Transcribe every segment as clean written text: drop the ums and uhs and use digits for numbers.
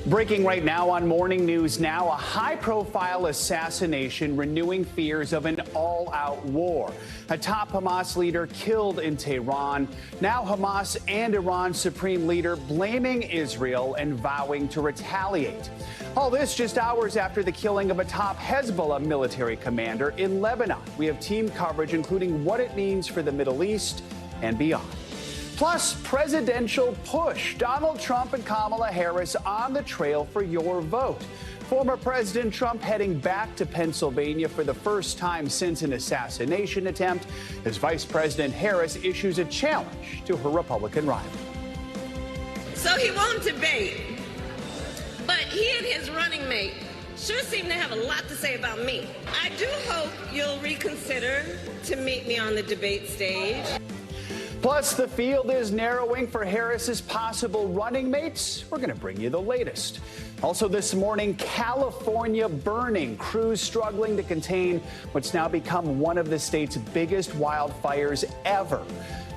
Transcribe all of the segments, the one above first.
Breaking right now on Morning News Now, a high-profile assassination renewing fears of an all-out war. A top Hamas leader killed in Tehran. Now Hamas and Iran's supreme leader blaming Israel and vowing to retaliate. All this just hours after the killing of a top Hezbollah military commander in Lebanon. We have team coverage, including what it means for the Middle East and beyond. Plus, presidential push. Donald Trump and Kamala Harris on the trail for your vote. Former President Trump heading back to Pennsylvania for the first time since an assassination attempt, as Vice President Harris issues a challenge to her Republican rival. So he won't debate, but he and his running mate sure seem to have a lot to say about me. I do hope you'll reconsider to meet me on the debate stage. Plus, the field is narrowing for Harris's possible running mates. We're going to bring you the latest. Also this morning, California burning. Crews struggling to contain what's now become one of the state's biggest wildfires ever.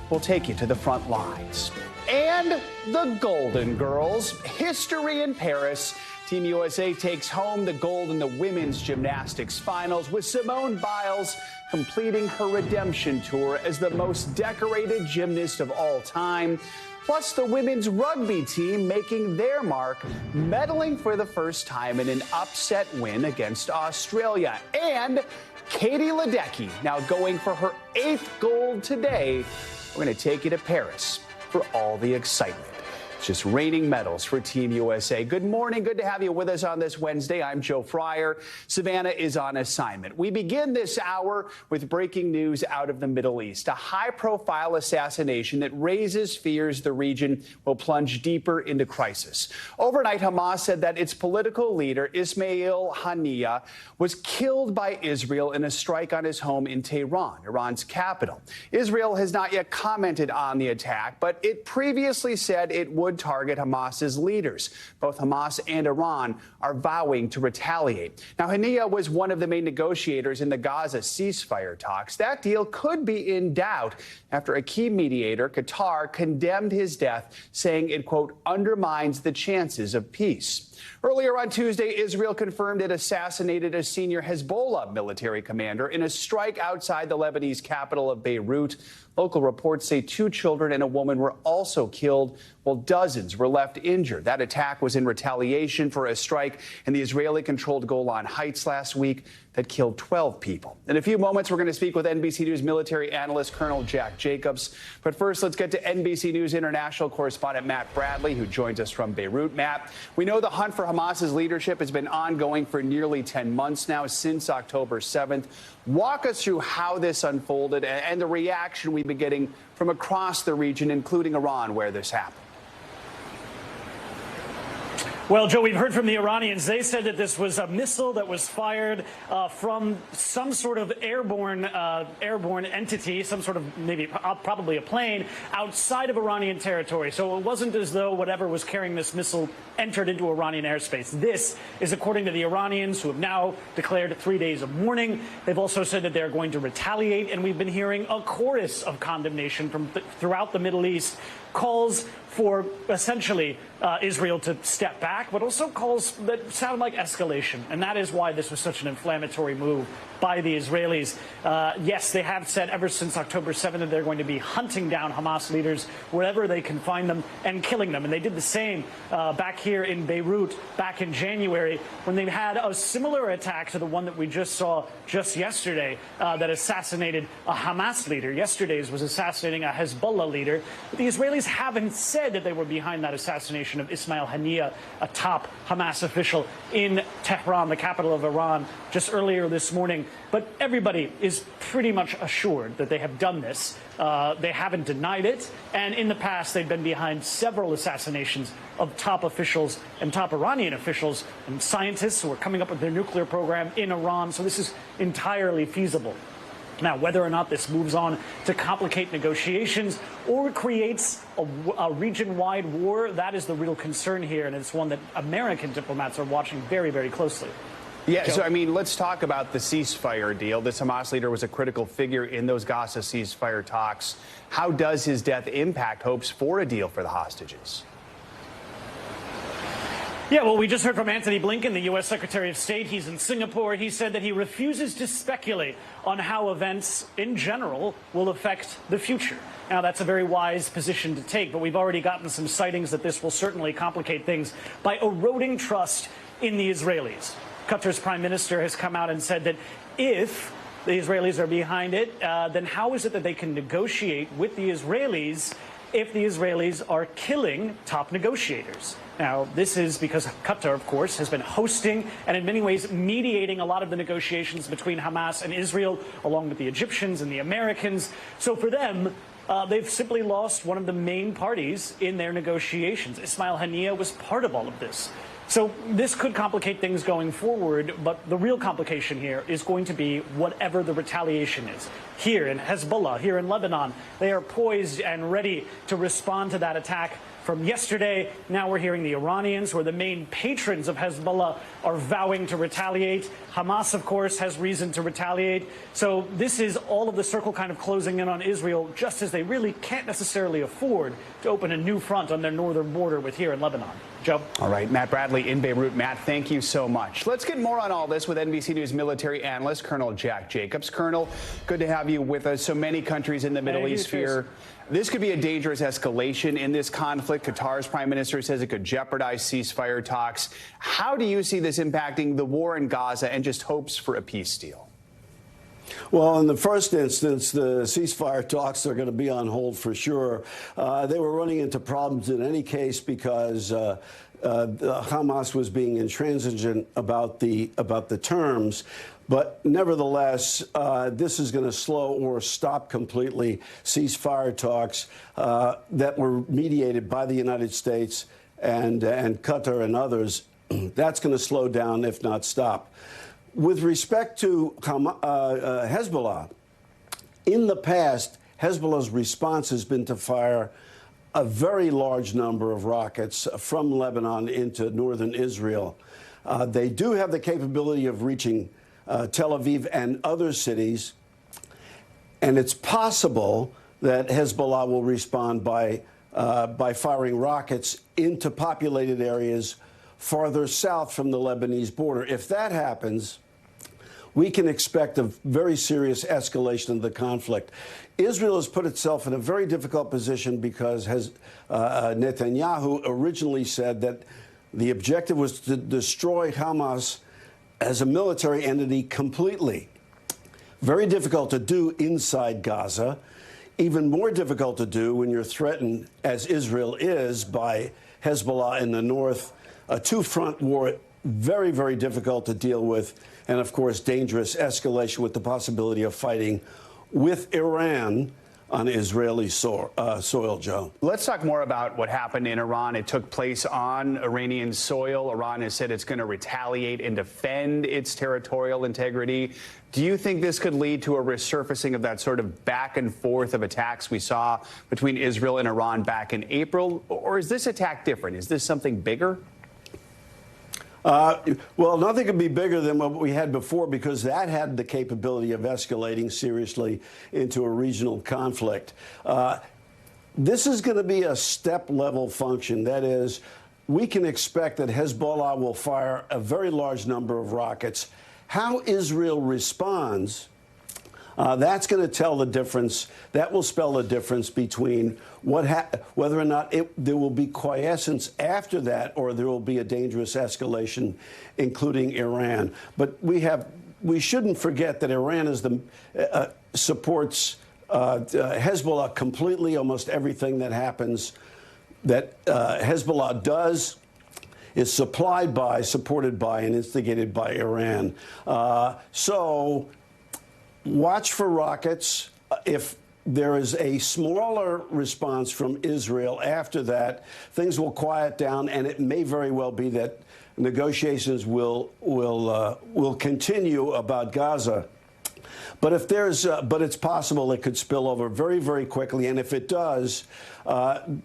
We'll take you to the front lines. And the Golden Girls. History in Paris. Team USA takes home the gold in the women's gymnastics finals, with Simone Biles completing her redemption tour as the most decorated gymnast of all time. Plus, the women's rugby team making their mark, medaling for the first time in an upset win against Australia. And Katie Ledecky now going for her 8th gold today. We're going to take you to Paris for all the excitement. It's just raining medals for Team USA. Good morning. Good to have you with us on this Wednesday. I'm Joe Fryer. Savannah is on assignment. We begin this hour with breaking news out of the Middle East. A high-profile assassination that raises fears the region will plunge deeper into crisis. Overnight, Hamas said that its political leader, Ismail Haniyeh, was killed by Israel in a strike on his home in Tehran, Iran's capital. Israel has not yet commented on the attack, but it previously said it would target Hamas's leaders. Both Hamas and Iran are vowing to retaliate. Now, Haniyeh was one of the main negotiators in the Gaza ceasefire talks. That deal could be in doubt after a key mediator, Qatar, condemned his death, saying it, quote, undermines the chances of peace. Earlier on Tuesday, Israel confirmed it assassinated a senior Hezbollah military commander in a strike outside the Lebanese capital of Beirut. Local reports say 2 children and a woman were also killed, while dozens were left injured. That attack was in retaliation for a strike in the Israeli-controlled Golan Heights last week that killed 12 people. In a few moments, we're going to speak with NBC News military analyst Colonel Jack Jacobs. But first, let's get to NBC News international correspondent Matt Bradley, who joins us from Beirut. Matt, we know the hunt for Hamas's leadership has been ongoing for nearly 10 months now, since October 7th. Walk us through how this unfolded and the reaction we've been getting from across the region, including Iran, where this happened. Well, Joe, we've heard from the Iranians. They said that this was a missile that was fired from some sort of airborne entity, some sort of probably a plane outside of Iranian territory. So it wasn't as though whatever was carrying this missile entered into Iranian airspace. This is according to the Iranians, who have now declared 3 days of mourning. They've also said that they're going to retaliate, and we've been hearing a chorus of condemnation from throughout the Middle East, calls for essentially Israel to step back, but also calls that sound like escalation. And that is why this was such an inflammatory move by the Israelis. Yes, they have said ever since October 7th that they're going to be hunting down Hamas leaders wherever they can find them and killing them. And they did the same back here in Beirut back in January, when they had a similar attack to the one that we just saw just yesterday that assassinated a Hamas leader. Yesterday's was assassinating a Hezbollah leader. But the Israelis haven't said that they were behind that assassination of Ismail Haniyeh, a top Hamas official in Tehran, the capital of Iran, just earlier this morning. But everybody is pretty much assured that they have done this. They haven't denied it. And in the past, they've been behind several assassinations of top officials and top Iranian officials and scientists who are coming up with their nuclear program in Iran. So this is entirely feasible. Now, whether or not this moves on to complicate negotiations or creates a region-wide war, that is the real concern here, and it's one that American diplomats are watching very, very closely. Yeah, so, I mean, let's talk about the ceasefire deal. This Hamas leader was a critical figure in those Gaza ceasefire talks. How does his death impact hopes for a deal for the hostages? Yeah, well, we just heard from Antony Blinken, the U.S. Secretary of State. He's in Singapore. He said that he refuses to speculate on how events in general will affect the future. Now, that's a very wise position to take, but we've already gotten some sightings that this will certainly complicate things by eroding trust in the Israelis. Qatar's prime minister has come out and said that if the Israelis are behind it, then how is it that they can negotiate with the Israelis if the Israelis are killing top negotiators? Now, this is because Qatar, of course, has been hosting and in many ways mediating a lot of the negotiations between Hamas and Israel, along with the Egyptians and the Americans. So for them, they've simply lost one of the main parties in their negotiations. Ismail Haniyeh was part of all of this. So this could complicate things going forward, but the real complication here is going to be whatever the retaliation is. Here in Hezbollah, here in Lebanon, they are poised and ready to respond to that attack from yesterday. Now we're hearing the Iranians, who are the main patrons of Hezbollah, are vowing to retaliate. Hamas, of course, has reason to retaliate. So this is all of the circle kind of closing in on Israel, just as they really can't necessarily afford to open a new front on their northern border with here in Lebanon. Joe? All right, Matt Bradley in Beirut. Matt, thank you so much. Let's get more on all this with NBC News military analyst Colonel Jack Jacobs. Colonel, good to have you with us. So many countries in the Middle East fear this could be a dangerous escalation in this conflict. Qatar's prime minister says it could jeopardize ceasefire talks. How do you see this impacting the war in Gaza and just hopes for a peace deal? Well, in the first instance, the ceasefire talks are going to be on hold for sure. They were running into problems in any case because Hamas was being intransigent about the terms. But nevertheless, this is going to slow or stop completely ceasefire talks that were mediated by the United States and Qatar and others. That's going to slow down, if not stop. With respect to Hezbollah, in the past, Hezbollah's response has been to fire a very large number of rockets from Lebanon into northern Israel. They do have the capability of reaching Tel Aviv and other cities, and it's possible that Hezbollah will respond by firing rockets into populated areas farther south from the Lebanese border. If that happens, we can expect a very serious escalation of the conflict. Israel has put itself in a very difficult position because Netanyahu originally said that the objective was to destroy Hamas as a military entity completely. Very difficult to do inside Gaza. Even more difficult to do when you're threatened, as Israel is, by Hezbollah in the north. A two-front war, very, very difficult to deal with. And, of course, dangerous escalation with the possibility of fighting with Iran on Israeli soil, Joe. Let's talk more about what happened in Iran. It took place on Iranian soil. Iran has said it's going to retaliate and defend its territorial integrity. Do you think this could lead to a resurfacing of that sort of back and forth of attacks we saw between Israel and Iran back in April? Or is this attack different? Is this something bigger? Well, nothing could be bigger than what we had before because that had the capability of escalating seriously into a regional conflict. This is going to be a step-level function. That is, we can expect that Hezbollah will fire a very large number of rockets. How Israel responds, that's going to tell the difference. That will spell the difference between whether or not there will be quiescence after that or there will be a dangerous escalation, including Iran. But we shouldn't forget that Iran is supports Hezbollah completely. Almost everything that happens that Hezbollah does is supported by, and instigated by Iran. So watch for rockets. If there is a smaller response from Israel after that, things will quiet down, and it may very well be that negotiations will continue about Gaza. But if but it's possible it could spill over very, very quickly, and if it does,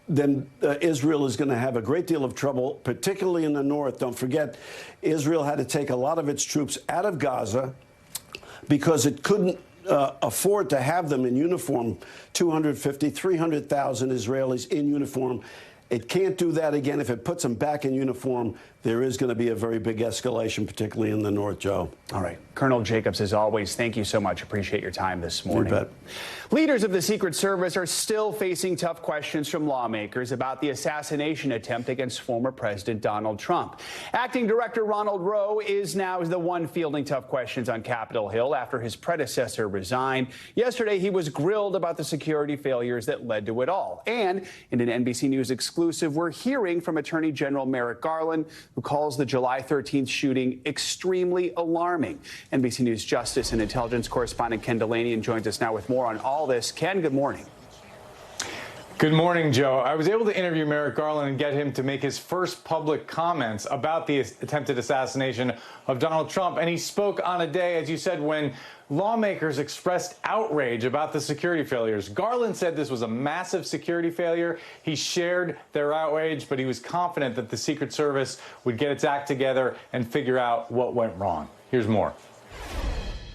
then Israel is going to have a great deal of trouble, particularly in the north. Don't forget, Israel had to take a lot of its troops out of Gaza because it couldn't afford to have them in uniform. 250, 300,000 Israelis in uniform It can't do that again. If it puts them back in uniform, there is going to be a very big escalation, particularly in the north, Joe. All right. Colonel Jacobs, as always, thank you so much. Appreciate your time this morning. You bet. Leaders of the Secret Service are still facing tough questions from lawmakers about the assassination attempt against former President Donald Trump. Acting Director Ronald Rowe is now the one fielding tough questions on Capitol Hill after his predecessor resigned. Yesterday, he was grilled about the security failures that led to it all. And in an NBC News exclusive, we're hearing from Attorney General Merrick Garland, who calls the July 13th shooting extremely alarming. NBC News Justice and Intelligence correspondent Ken Delaney joins us now with more on all this. Ken, good morning. Good morning, Joe. I was able to interview Merrick Garland and get him to make his first public comments about the attempted assassination of Donald Trump. And he spoke on a day, as you said, when lawmakers expressed outrage about the security failures. Garland said this was a massive security failure. He shared their outrage, but he was confident that the Secret Service would get its act together and figure out what went wrong. Here's more.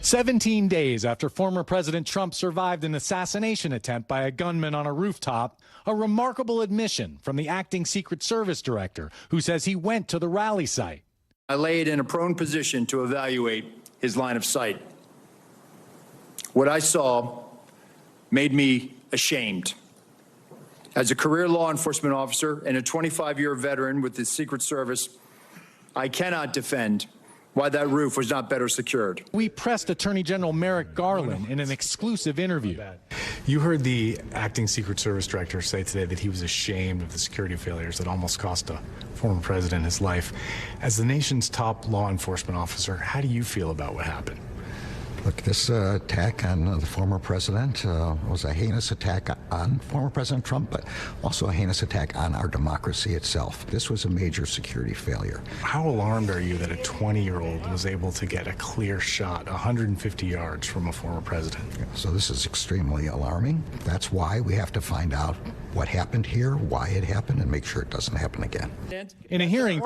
17 days after former President Trump survived an assassination attempt by a gunman on a rooftop, a remarkable admission from the acting Secret Service director, who says he went to the rally site. I laid in a prone position to evaluate his line of sight. What I saw made me ashamed. As a career law enforcement officer and a 25-year veteran with the Secret Service, I cannot defend why that roof was not better secured. We pressed Attorney General Merrick Garland in an exclusive interview. You heard the acting Secret Service director say today that he was ashamed of the security failures that almost cost a former president his life. As the nation's top law enforcement officer, how do you feel about what happened? Look, this attack on the former president was a heinous attack on former President Trump, but also a heinous attack on our democracy itself. This was a major security failure. How alarmed are you that a 20-year-old was able to get a clear shot 150 yards from a former president? So this is extremely alarming. That's why we have to find out what happened here, why it happened, and make sure it doesn't happen again. In a hearing,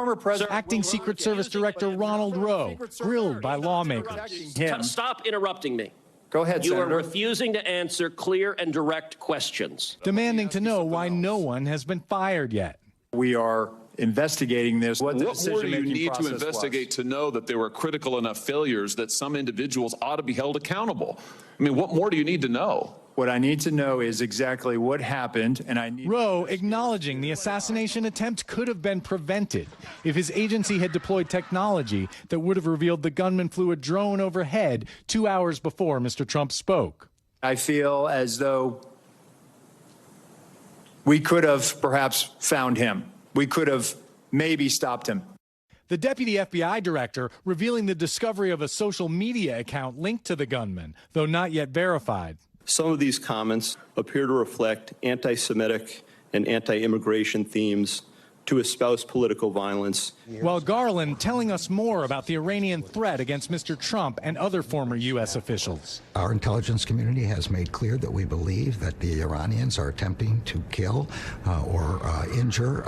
acting Secret Service Director Ronald Rowe grilled by lawmakers. Stop interrupting me. Go ahead, You are Senator. refusing to answer clear and direct questions. Demanding to know why no one has been fired yet. We are investigating this. What more do you need to investigate to know that there were critical enough failures that some individuals ought to be held accountable? I mean, what more do you need to know? What I need to know is exactly what happened, and I need... Rowe acknowledging the assassination attempt could have been prevented if his agency had deployed technology that would have revealed the gunman flew a drone overhead 2 hours before Mr. Trump spoke. I feel as though we could have perhaps found him. We could have maybe stopped him. The deputy FBI director revealing the discovery of a social media account linked to the gunman, though not yet verified. Some of these comments appear to reflect anti-Semitic and anti-immigration themes to espouse political violence. While Garland telling us more about the Iranian threat against Mr. Trump and other former U.S. officials. Our intelligence community has made clear that we believe that the Iranians are attempting to kill or injure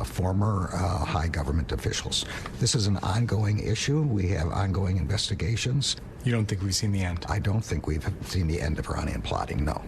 former high government officials. This is an ongoing issue. We have ongoing investigations. You don't think we've seen the end? I don't think we've seen the end of Iranian plotting, no.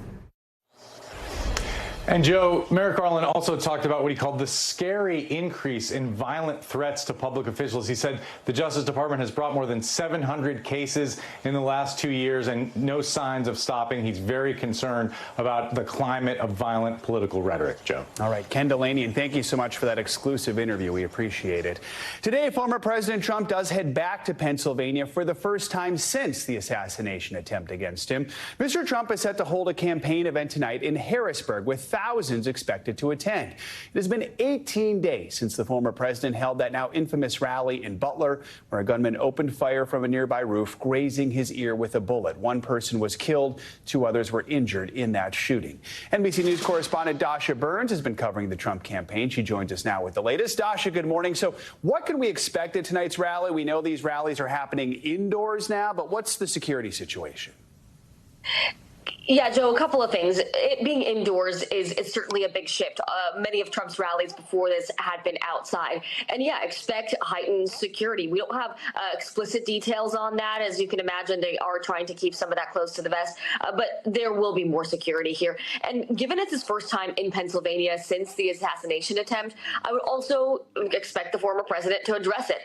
And Joe, Merrick Garland also talked about what he called the scary increase in violent threats to public officials. He said the Justice Department has brought more than 700 cases in the last 2 years and no signs of stopping. He's very concerned about the climate of violent political rhetoric. Joe. All right, Ken Delaney, and thank you so much for that exclusive interview. We appreciate it. Today, former President Trump does head back to Pennsylvania for the first time since the assassination attempt against him. Mr. Trump is set to hold a campaign event tonight in Harrisburg with thousands expected to attend. It has been 18 days since the former president held that now infamous rally in Butler, where a gunman opened fire from a nearby roof, grazing his ear with a bullet. One person was killed, 2 others were injured in that shooting. NBC News correspondent Dasha Burns has been covering the Trump campaign. She joins us now with the latest. Dasha, good morning. So what can we expect at tonight's rally? We know these rallies are happening indoors now, but what's the security situation? Yeah, Joe, a couple of things. It being indoors is certainly a big shift. Many of Trump's rallies before this had been outside. And yeah, expect heightened security. We don't have explicit details on that. As you can imagine, they are trying to keep some of that close to the vest. But there will be more security here. And given it's his first time in Pennsylvania since the assassination attempt, I would also expect the former president to address it.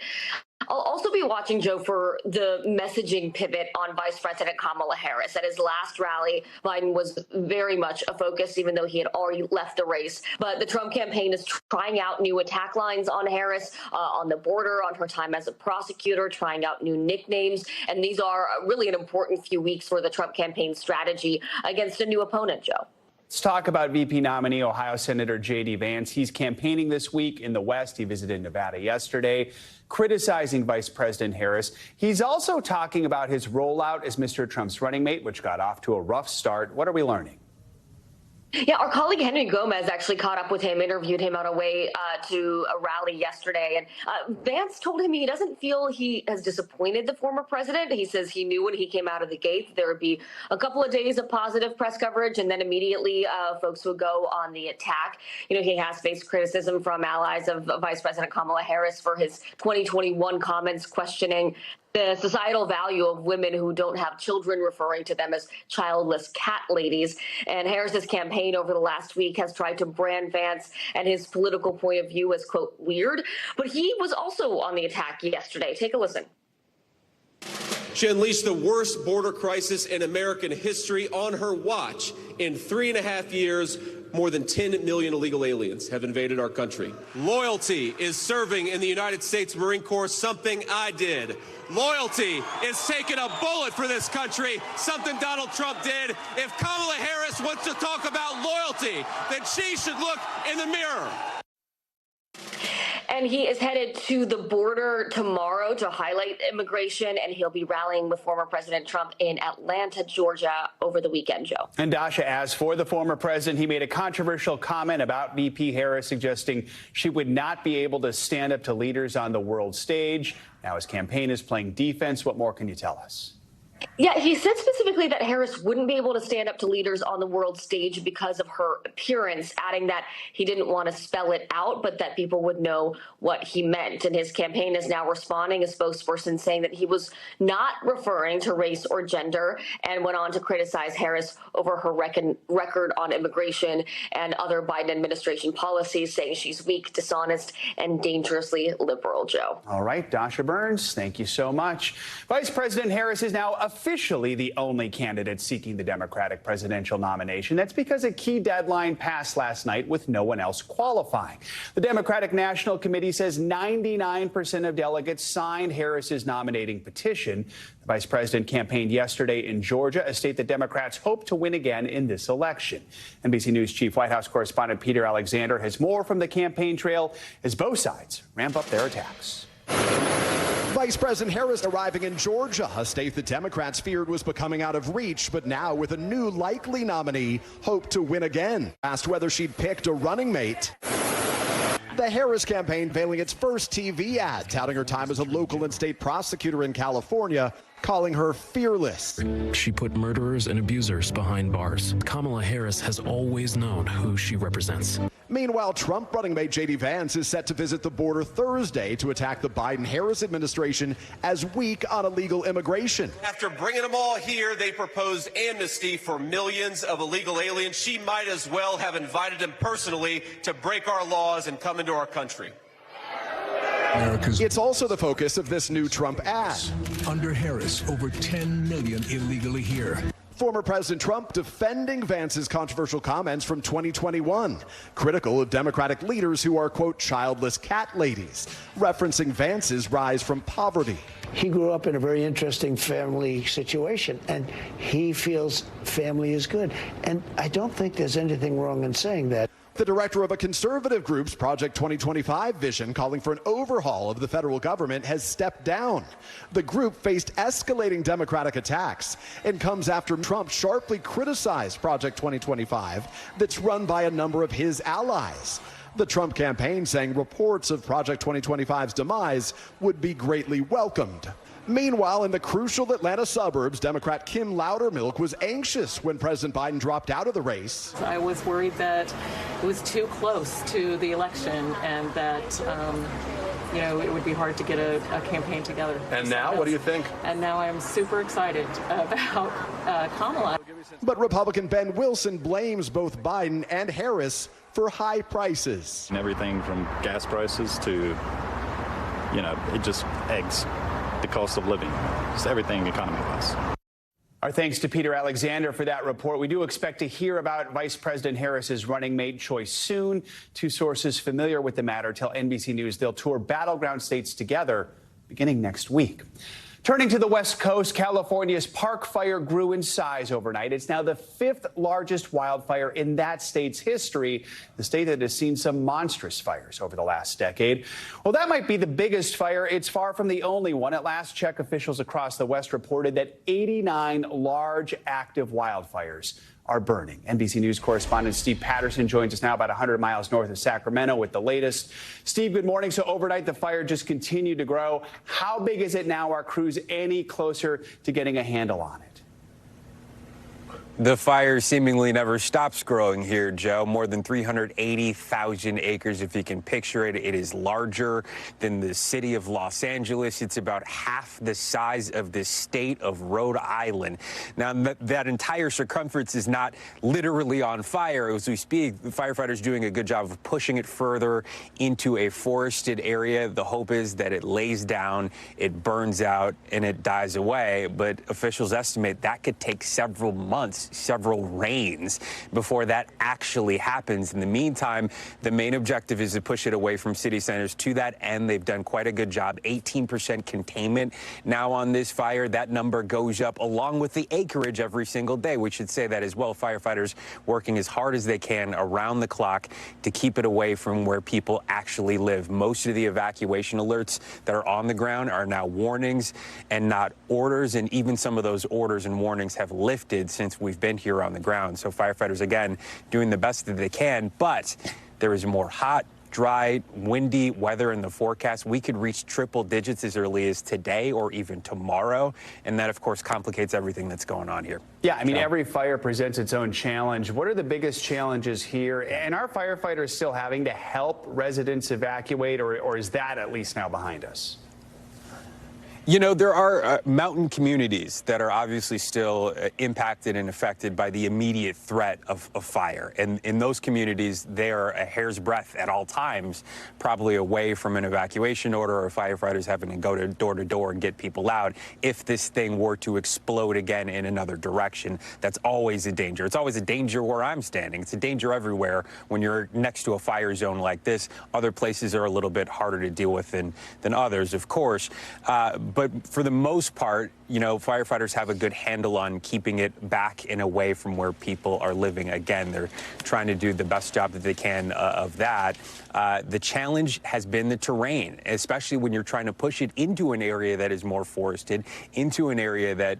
I'll also be watching, Joe, for the messaging pivot on Vice President Kamala Harris. At his last rally, Biden was very much a focus, even though he had already left the race. But the Trump campaign is trying out new attack lines on Harris, on the border, on her time as a prosecutor, trying out new nicknames. And these are really an important few weeks for the Trump campaign strategy against a new opponent, Joe. Let's talk about VP nominee Ohio Senator J.D. Vance. He's campaigning this week in the West. He visited Nevada yesterday, criticizing Vice President Harris. He's also talking about his rollout as Mr. Trump's running mate, which got off to a rough start. What are we learning? Yeah, our colleague Henry Gomez actually caught up with him, interviewed him on a way to a rally yesterday. And Vance told him he doesn't feel he has disappointed the former president. He says he knew when he came out of the gate there would be a couple of days of positive press coverage, and then immediately folks would go on the attack. You know, he has faced criticism from allies of Vice President Kamala Harris for his 2021 comments questioning the societal value of women who don't have children, referring to them as childless cat ladies. And Harris's campaign over the last week has tried to brand Vance and his political point of view as, quote, weird. But he was also on the attack yesterday. Take a listen. She unleashed the worst border crisis in American history on her watch. In 3.5 years, more than 10 million illegal aliens have invaded our country. Loyalty is serving in the United States Marine Corps, something I did. Loyalty is taking a bullet for this country, something Donald Trump did. If Kamala Harris wants to talk about loyalty, then she should look in the mirror. And he is headed to the border tomorrow to highlight immigration, and he'll be rallying with former President Trump in Atlanta, Georgia over the weekend, Joe. And Dasha, as for the former president, he made a controversial comment about VP Harris, suggesting she would not be able to stand up to leaders on the world stage. Now his campaign is playing defense. What more can you tell us? Yeah, he said specifically that Harris wouldn't be able to stand up to leaders on the world stage because of her appearance, adding that he didn't want to spell it out, but that people would know what he meant. And his campaign is now responding, a spokesperson saying that he was not referring to race or gender, and went on to criticize Harris over her record on immigration and other Biden administration policies, saying she's weak, dishonest, and dangerously liberal, Joe. All right, Dasha Burns, thank you so much. Vice President Harris is now officially the only candidate seeking the Democratic presidential nomination. That's because a key deadline passed last night with no one else qualifying. The Democratic National Committee says 99% of delegates signed Harris's nominating petition. The vice president campaigned yesterday in Georgia, a state that Democrats hope to win again in this election. NBC News Chief White House correspondent Peter Alexander has more from the campaign trail as both sides ramp up their attacks. Vice President Harris arriving in Georgia, a state that Democrats feared was becoming out of reach, but now with a new likely nominee, hope to win again. Asked whether she'd picked a running mate. The Harris campaign veiling its first TV ad, touting her time as a local and state prosecutor in California, calling her fearless. She put murderers and abusers behind bars. Kamala Harris has always known who she represents. Meanwhile, Trump running mate J.D. Vance is set to visit the border Thursday to attack the Biden-Harris administration as weak on illegal immigration. After bringing them all here, they proposed amnesty for millions of illegal aliens. She might as well have invited them personally to break our laws and come into our country. It's also the focus of this new Trump ad. Under Harris, over 10 million illegally here. Former President Trump defending Vance's controversial comments from 2021, critical of Democratic leaders who are, quote, childless cat ladies, referencing Vance's rise from poverty. He grew up in a very interesting family situation, and he feels family is good. And I don't think there's anything wrong in saying that. The director of a conservative group's Project 2025 vision calling for an overhaul of the federal government has stepped down. The group faced escalating Democratic attacks and comes after Trump sharply criticized Project 2025 that's run by a number of his allies. The Trump campaign saying reports of Project 2025's demise would be greatly welcomed. Meanwhile, in the crucial Atlanta suburbs, Democrat Kim Loudermilk was anxious when President Biden dropped out of the race. I was worried that it was too close to the election and that, it would be hard to get a campaign together. And now, what do you think? And now I'm super excited about Kamala. But Republican Ben Wilson blames both Biden and Harris for high prices. Everything from gas prices to, it just eggs. The cost of living, just everything economy-wise. Our thanks to Peter Alexander for that report. We do expect to hear about Vice President Harris's running mate choice soon. Two sources familiar with the matter tell NBC News they'll tour battleground states together beginning next week. Turning to the West Coast, California's Park Fire grew in size overnight. It's now the 5th largest wildfire in that state's history, the state that has seen some monstrous fires over the last decade. Well, that might be the biggest fire. It's far from the only one. At last check, officials across the West reported that 89 large active wildfires are burning. NBC News correspondent Steve Patterson joins us now about 100 miles north of Sacramento with the latest. Steve, good morning. So overnight, the fire just continued to grow. How big is it now? Are crews any closer to getting a handle on it? The fire seemingly never stops growing here, Joe. More than 380,000 acres, if you can picture it. It is larger than the city of Los Angeles. It's about half the size of the state of Rhode Island. Now, that entire circumference is not literally on fire. As we speak, the firefighters doing a good job of pushing it further into a forested area. The hope is that it lays down, it burns out, and it dies away. But officials estimate that could take several months, several rains before that actually happens. In the meantime, the main objective is to push it away from city centers. To that end, they've done quite a good job. 18% containment now on this fire. That number goes up along with the acreage every single day. We should say that as well. Firefighters working as hard as they can around the clock to keep it away from where people actually live. Most of the evacuation alerts that are on the ground are now warnings and not orders. And even some of those orders and warnings have lifted since we've been here on the ground. So firefighters, again, doing the best that they can, but there is more hot, dry, windy weather in the forecast. We could reach triple digits as early as today or even tomorrow. And that, of course, complicates everything that's going on here. Yeah, I mean, every fire presents its own challenge. What are the biggest challenges here? And are firefighters still having to help residents evacuate, or is that at least now behind us? You know, there are mountain communities that are obviously still impacted and affected by the immediate threat of fire. And in those communities, they are a hair's breadth at all times, probably away from an evacuation order or firefighters having to go to door and get people out. If this thing were to explode again in another direction, that's always a danger. It's always a danger where I'm standing. It's a danger everywhere when you're next to a fire zone like this. Other places are a little bit harder to deal with than others, of course. But for the most part, you know, firefighters have a good handle on keeping it back and away from where people are living. Again, they're trying to do the best job that they can of that. The challenge has been the terrain, especially when you're trying to push it into an area that is more forested, into an area that,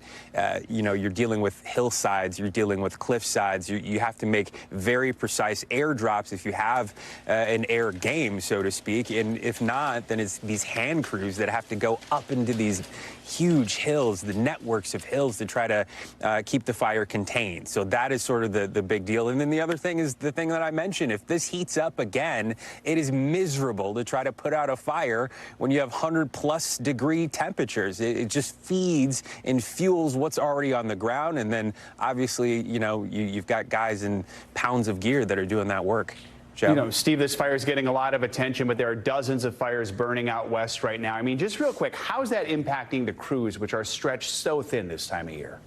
you know, you're dealing with hillsides, you're dealing with cliff sides. You have to make very precise airdrops if you have an air game, so to speak. And if not, then it's these hand crews that have to go up into these huge hills, the networks of hills, to try to keep the fire contained. So that is sort of the big deal. And then the other thing is the thing that I mentioned. If this heats up again, it is miserable to try to put out a fire when you have 100+ degree temperatures. It just feeds and fuels what's already on the ground. And then obviously, you know, you've got guys in pounds of gear that are doing that work. Joe? You know, Steve, this fire is getting a lot of attention, but there are dozens of fires burning out west right now. I mean, just real quick, how's that impacting the crews, which are stretched so thin this time of year?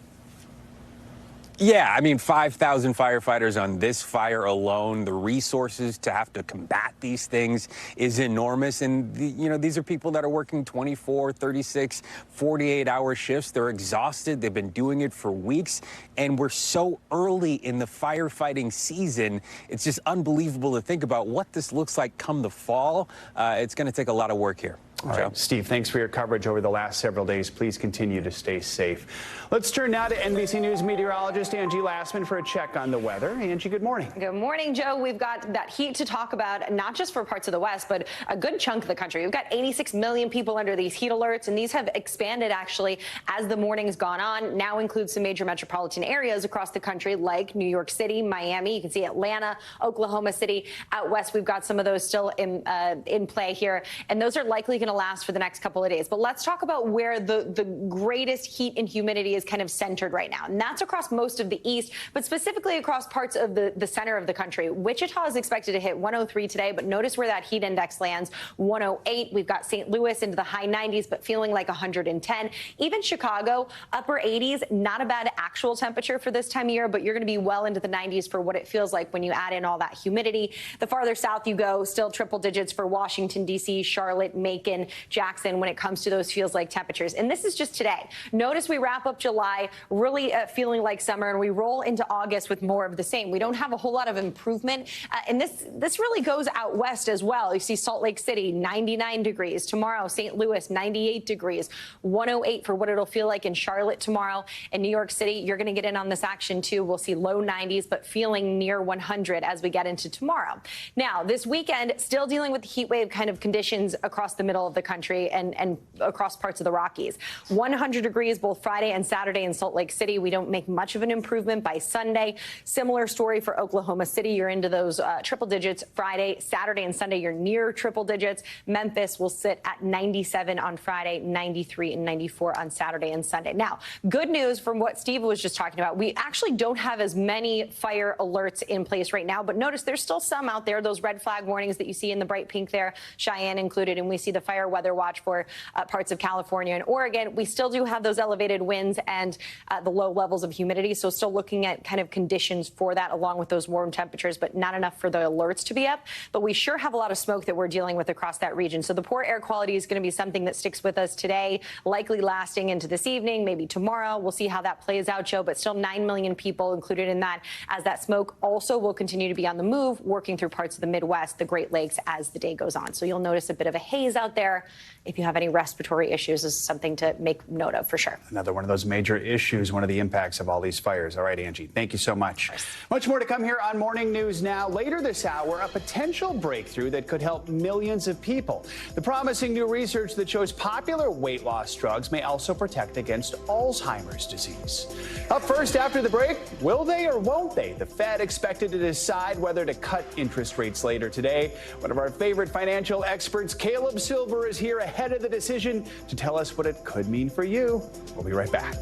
Yeah, I mean, 5,000 firefighters on this fire alone. The resources to have to combat these things is enormous. And, you know, these are people that are working 24, 36, 48-hour shifts. They're exhausted. They've been doing it for weeks. And we're so early in the firefighting season. It's just unbelievable to think about what this looks like come the fall. It's going to take a lot of work here. All right, Steve, thanks for your coverage over the last several days. Please continue to stay safe. Let's turn now to NBC News meteorologist Angie Lassman for a check on the weather. Angie, good morning. Good morning, Joe. We've got that heat to talk about, not just for parts of the West, but a good chunk of the country. We've got 86 million people under these heat alerts, and these have expanded actually as the morning's gone on. Now includes some major metropolitan areas across the country like New York City, Miami. You can see Atlanta, Oklahoma City. Out west, we've got some of those still in play here, and those are likely going to last for the next couple of days. But let's talk about where the greatest heat and humidity is kind of centered right now. And that's across most of the east, but specifically across parts of the center of the country. Wichita is expected to hit 103 today, but notice where that heat index lands, 108. We've got St. Louis into the high 90s, but feeling like 110. Even Chicago, upper 80s, not a bad actual temperature for this time of year, but you're going to be well into the 90s for what it feels like when you add in all that humidity. The farther south you go, still triple digits for Washington, D.C., Charlotte, Macon, Jackson when it comes to those feels like temperatures. And this is just today. Notice we wrap up July really feeling like summer, and we roll into August with more of the same. We don't have a whole lot of improvement. And this really goes out west as well. You see Salt Lake City, 99 degrees. Tomorrow, St. Louis, 98 degrees. 108 for what it'll feel like in Charlotte tomorrow. In New York City, you're going to get in on this action too. We'll see low 90s, but feeling near 100 as we get into tomorrow. Now, this weekend, still dealing with the heat wave kind of conditions across the middle of the country and across parts of the Rockies. 100 degrees both Friday and Saturday in Salt Lake City. We don't make much of an improvement by Sunday. Similar story for Oklahoma City. You're into those triple digits Friday, Saturday, and Sunday. You're near triple digits. Memphis will sit at 97 on Friday, 93 and 94 on Saturday and Sunday. Now, good news from what Steve was just talking about. We actually don't have as many fire alerts in place right now, but notice there's still some out there. Those red flag warnings that you see in the bright pink there, Cheyenne included, and we see the fire weather watch for parts of California and Oregon. We still do have those elevated winds and the low levels of humidity, so still looking at kind of conditions for that along with those warm temperatures, but not enough for the alerts to be up. But we sure have a lot of smoke that we're dealing with across that region. So the poor air quality is going to be something that sticks with us today, likely lasting into this evening, maybe tomorrow. We'll see how that plays out, Joe, but still 9 million people included in that, as that smoke also will continue to be on the move, working through parts of the Midwest, the Great Lakes as the day goes on. So you'll notice a bit of a haze out there. If you have any respiratory issues, this is something to make note of for sure. Another one of those major issues, one of the impacts of all these fires. All right, Angie, thank you so much. Much more to come here on Morning News Now. Later this hour, a potential breakthrough that could help millions of people. The promising new research that shows popular weight loss drugs may also protect against Alzheimer's disease. Up first after the break, will they or won't they? The Fed expected to decide whether to cut interest rates later today. One of our favorite financial experts, Caleb Silver, is here ahead of the decision to tell us what it could mean for you. We'll be right back.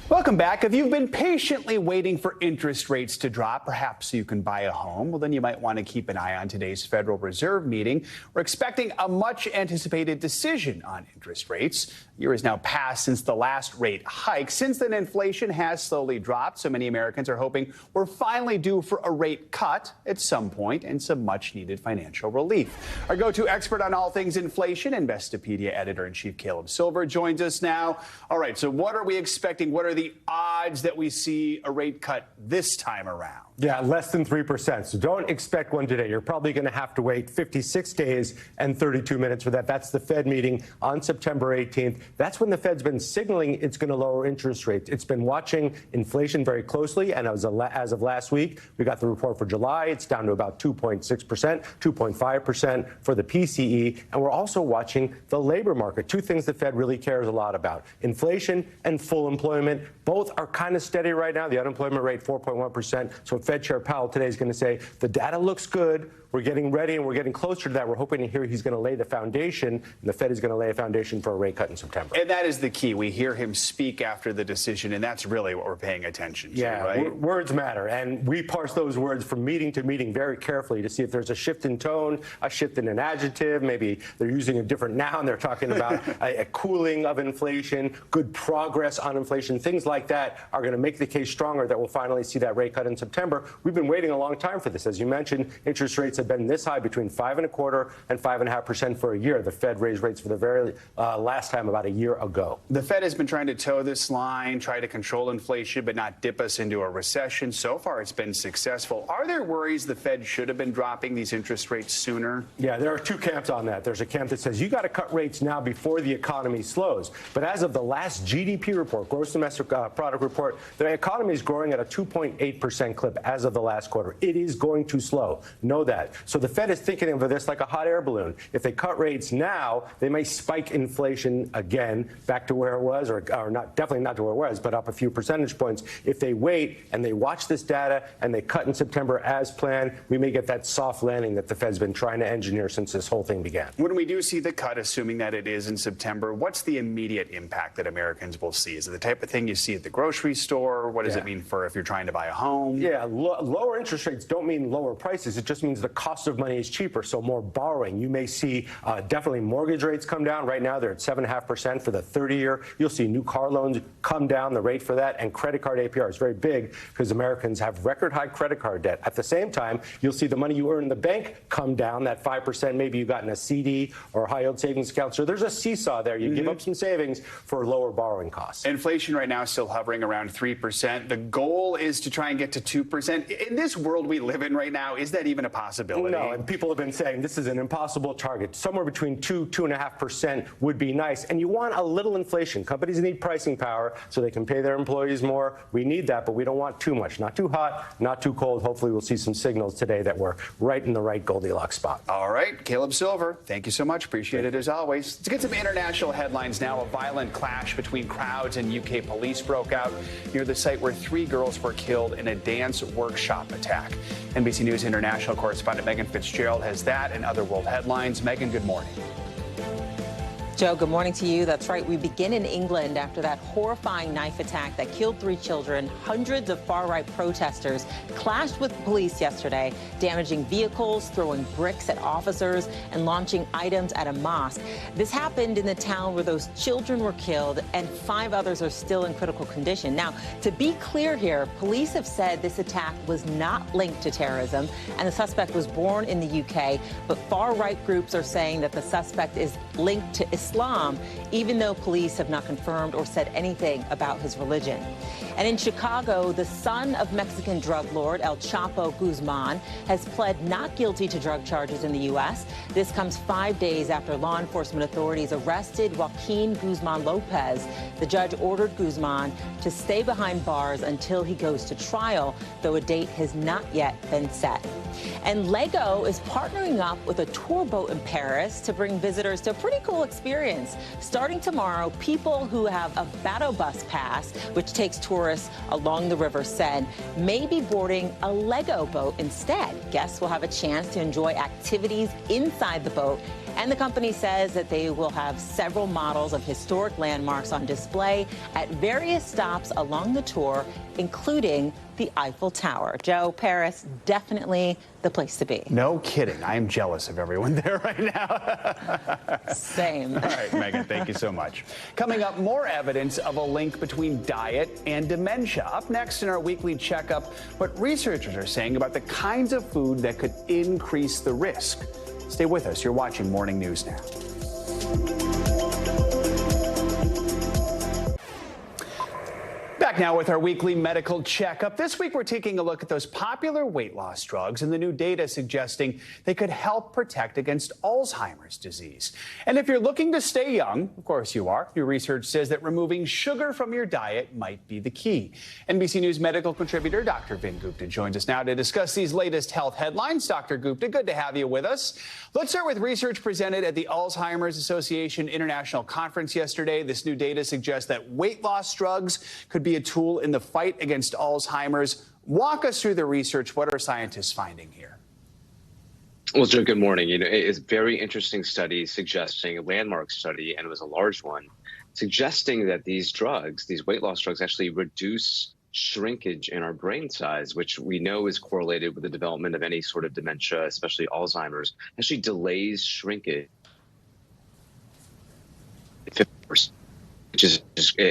Welcome back. If you've been patiently waiting for interest rates to drop, perhaps so you can buy a home, well, then you might want to keep an eye on today's Federal Reserve meeting. We're expecting a much anticipated decision on interest rates. A year has now passed since the last rate hike. Since then, inflation has slowly dropped, so many Americans are hoping we're finally due for a rate cut at some point and some much-needed financial relief. Our go-to expert on all things inflation, Investopedia editor-in-chief Caleb Silver, joins us now. All right, so what are we expecting? What are the odds that we see a rate cut this time around? Yeah, less than 3%. So don't expect one today. You're probably going to have to wait 56 days and 32 minutes for that. That's the Fed meeting on September 18th. That's when the Fed's been signaling it's going to lower interest rates. It's been watching inflation very closely, and as of last week, we got the report for July. It's down to about 2.6%, 2.5% for the PCE, and we're also watching the labor market, two things the Fed really cares a lot about. Inflation and full employment, both are kind of steady right now. The unemployment rate, 4.1%. So Fed Chair Powell today is going to say the data looks good. We're getting ready and we're getting closer to that. We're hoping to hear he's going to lay the foundation, and the Fed is going to lay a foundation for a rate cut in September. And that is the key. We hear him speak after the decision, and that's really what we're paying attention to, right? Words matter, and we parse those words from meeting to meeting very carefully to see if there's a shift in tone, a shift in an adjective. Maybe they're using a different noun. They're talking about a cooling of inflation, good progress on inflation. Things like that are going to make the case stronger that we'll finally see that rate cut in September. We've been waiting a long time for this. As you mentioned, interest rates have have been this high, between 5.25% and 5.5% for a year. The Fed raised rates for the very last time about a year ago. The Fed has been trying to toe this line, try to control inflation, but not dip us into a recession. So far, it's been successful. Are there worries the Fed should have been dropping these interest rates sooner? Yeah, there are two camps on that. There's a camp that says you got to cut rates now before the economy slows. But as of the last GDP report, gross domestic product report, the economy is growing at a 2.8% clip as of the last quarter. It is going to slow. Know that. So the Fed is thinking of this like a hot air balloon. If they cut rates now, they may spike inflation again back to where it was, or not, definitely not to where it was, but up a few percentage points. If they wait and they watch this data and they cut in September as planned, we may get that soft landing that the Fed's been trying to engineer since this whole thing began. When we do see the cut, assuming that it is in September, what's the immediate impact that Americans will see? Is it the type of thing you see at the grocery store? What does it mean for if you're trying to buy a home? Yeah, lower interest rates don't mean lower prices. It just means the cost of money is cheaper, so more borrowing. You may see definitely mortgage rates come down. Right now, they're at 7.5% for the 30-year. You'll see new car loans come down, the rate for that, and credit card APR is very big because Americans have record high credit card debt. At the same time, you'll see the money you earn in the bank come down, that 5% maybe you got in a CD or high-yield savings account. So there's a seesaw there. You give up some savings for lower borrowing costs. Inflation right now is still hovering around 3%. The goal is to try and get to 2%. In this world we live in right now, is that even a possibility? No, and people have been saying this is an impossible target. Somewhere between 2.5% would be nice. And you want a little inflation. Companies need pricing power so they can pay their employees more. We need that, but we don't want too much. Not too hot, not too cold. Hopefully we'll see some signals today that we're right in the right Goldilocks spot. All right, Caleb Silver, thank you so much. Appreciate it as always. Let's get some international headlines now. A violent clash between crowds and UK police broke out near the site where 3 girls were killed in a dance workshop attack. NBC News international correspondent Megan Fitzgerald has that and other world headlines. Megan, good morning. Joe, good morning to you. That's right. We begin in England after that horrifying knife attack that killed 3 children. Hundreds of far-right protesters clashed with police yesterday, damaging vehicles, throwing bricks at officers, and launching items at a mosque. This happened in the town where those children were killed, and 5 others are still in critical condition. Now, to be clear here, police have said this attack was not linked to terrorism, and the suspect was born in the UK, but far-right groups are saying that the suspect is linked to Islam, even though police have not confirmed or said anything about his religion. And in Chicago, the son of Mexican drug lord El Chapo Guzman has pled not guilty to drug charges in the U.S. This comes 5 days after law enforcement authorities arrested Joaquin Guzman Lopez. The judge ordered Guzman to stay behind bars until he goes to trial, though a date has not yet been set. And Lego is partnering up with a tour boat in Paris to bring visitors to a pretty cool experience. Starting tomorrow, people who have a Bateau Bus pass, which takes tourists along the River Seine, may be boarding a Lego boat instead. Guests will have a chance to enjoy activities inside the boat. And the company says that they will have several models of historic landmarks on display at various stops along the tour, including the Eiffel Tower. Joe, Paris, definitely the place to be. No kidding. I am jealous of everyone there right now. Same. All right, Megan, thank you so much. Coming up, more evidence of a link between diet and dementia. Up next in our weekly checkup, what researchers are saying about the kinds of food that could increase the risk. Stay with us. You're watching Morning News Now. Back now with our weekly medical checkup. This week, we're taking a look at those popular weight loss drugs and the new data suggesting they could help protect against Alzheimer's disease. And if you're looking to stay young, of course you are, new research says that removing sugar from your diet might be the key. NBC News medical contributor Dr. Vin Gupta joins us now to discuss these latest health headlines. Dr. Gupta, good to have you with us. Let's start with research presented at the Alzheimer's Association International Conference yesterday. This new data suggests that weight loss drugs could be a tool in the fight against Alzheimer's. Walk us through the research. What are scientists finding here? Well, Joe, good morning. It's a very interesting study suggesting, a landmark study, and it was a large one, suggesting that these drugs, these weight loss drugs, actually reduce shrinkage in our brain size, which we know is correlated with the development of any sort of dementia, especially Alzheimer's, actually delays shrinkage 50%. which is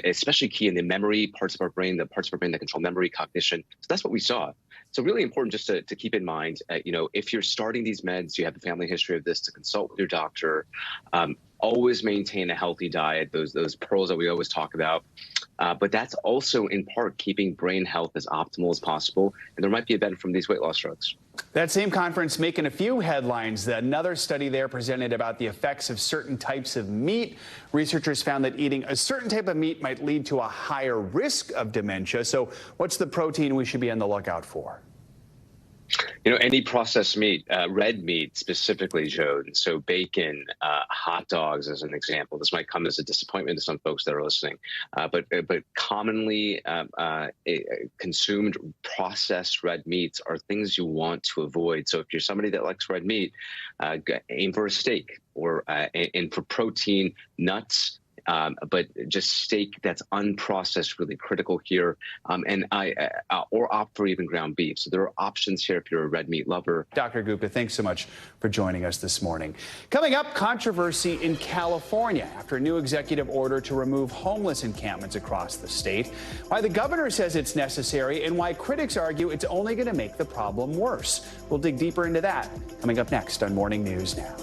especially key in the memory parts of our brain, the parts of our brain that control memory, cognition. So that's what we saw. So really important just to keep in mind, if you're starting these meds, you have a family history of this, to consult with your doctor. Always maintain a healthy diet, those pearls that we always talk about. But that's also in part keeping brain health as optimal as possible. And there might be a benefit from these weight loss drugs. That same conference making a few headlines. Another study there presented about the effects of certain types of meat. Researchers found that eating a certain type of meat might lead to a higher risk of dementia. So what's the protein we should be on the lookout for? Any processed meat, red meat specifically, Joe. So bacon, hot dogs, as an example. This might come as a disappointment to some folks that are listening, but commonly consumed processed red meats are things you want to avoid. So if you're somebody that likes red meat, aim for a steak, or and for protein, nuts. But just steak that's unprocessed, really critical here, or opt for even ground beef. So there are options here if you're a red meat lover. Dr. Gupta, thanks so much for joining us this morning. Coming up, controversy in California after a new executive order to remove homeless encampments across the state, why the governor says it's necessary, and why critics argue it's only going to make the problem worse. We'll dig deeper into that coming up next on Morning News Now.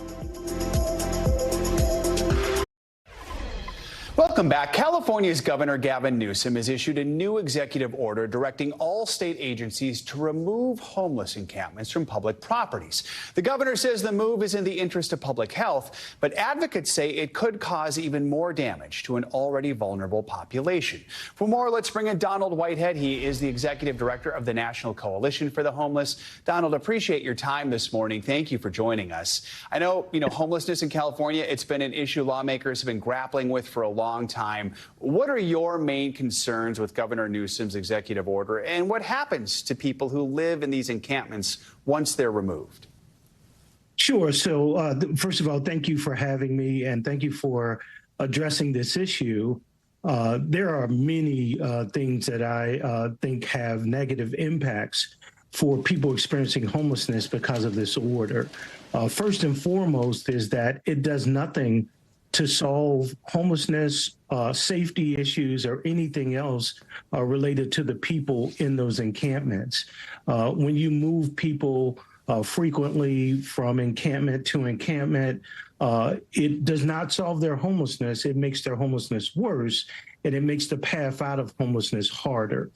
Welcome back. California's Governor Gavin Newsom has issued a new executive order directing all state agencies to remove homeless encampments from public properties. The governor says the move is in the interest of public health, but advocates say it could cause even more damage to an already vulnerable population. For more, let's bring in Donald Whitehead. He is the executive director of the National Coalition for the Homeless. Donald, appreciate your time this morning. Thank you for joining us. I know, homelessness in California, it's been an issue lawmakers have been grappling with for a long time. What are your main concerns with Governor Newsom's executive order, and what happens to people who live in these encampments once they're removed? Sure. So first of all, thank you for having me, and thank you for addressing this issue. There are many things that I think have negative impacts for people experiencing homelessness because of this order. First and foremost is that it does nothing to solve homelessness, safety issues, or anything else related to the people in those encampments. When you move people frequently from encampment to encampment, it does not solve their homelessness. It makes their homelessness worse, and it makes the path out of homelessness harder.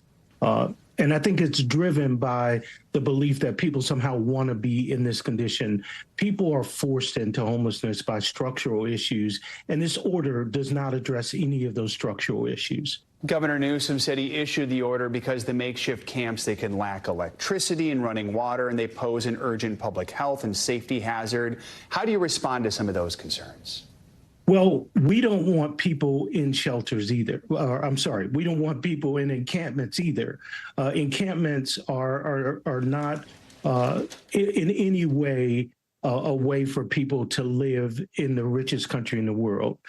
And I think it's driven by the belief that people somehow want to be in this condition. People are forced into homelessness by structural issues, and this order does not address any of those structural issues. Governor Newsom said he issued the order because the makeshift camps, they can lack electricity and running water, and they pose an urgent public health and safety hazard. How do you respond to some of those concerns? Well, we don't want people in shelters either. I'm sorry, we don't want people in encampments either. Encampments are not in any way a way for people to live in the richest country in the world.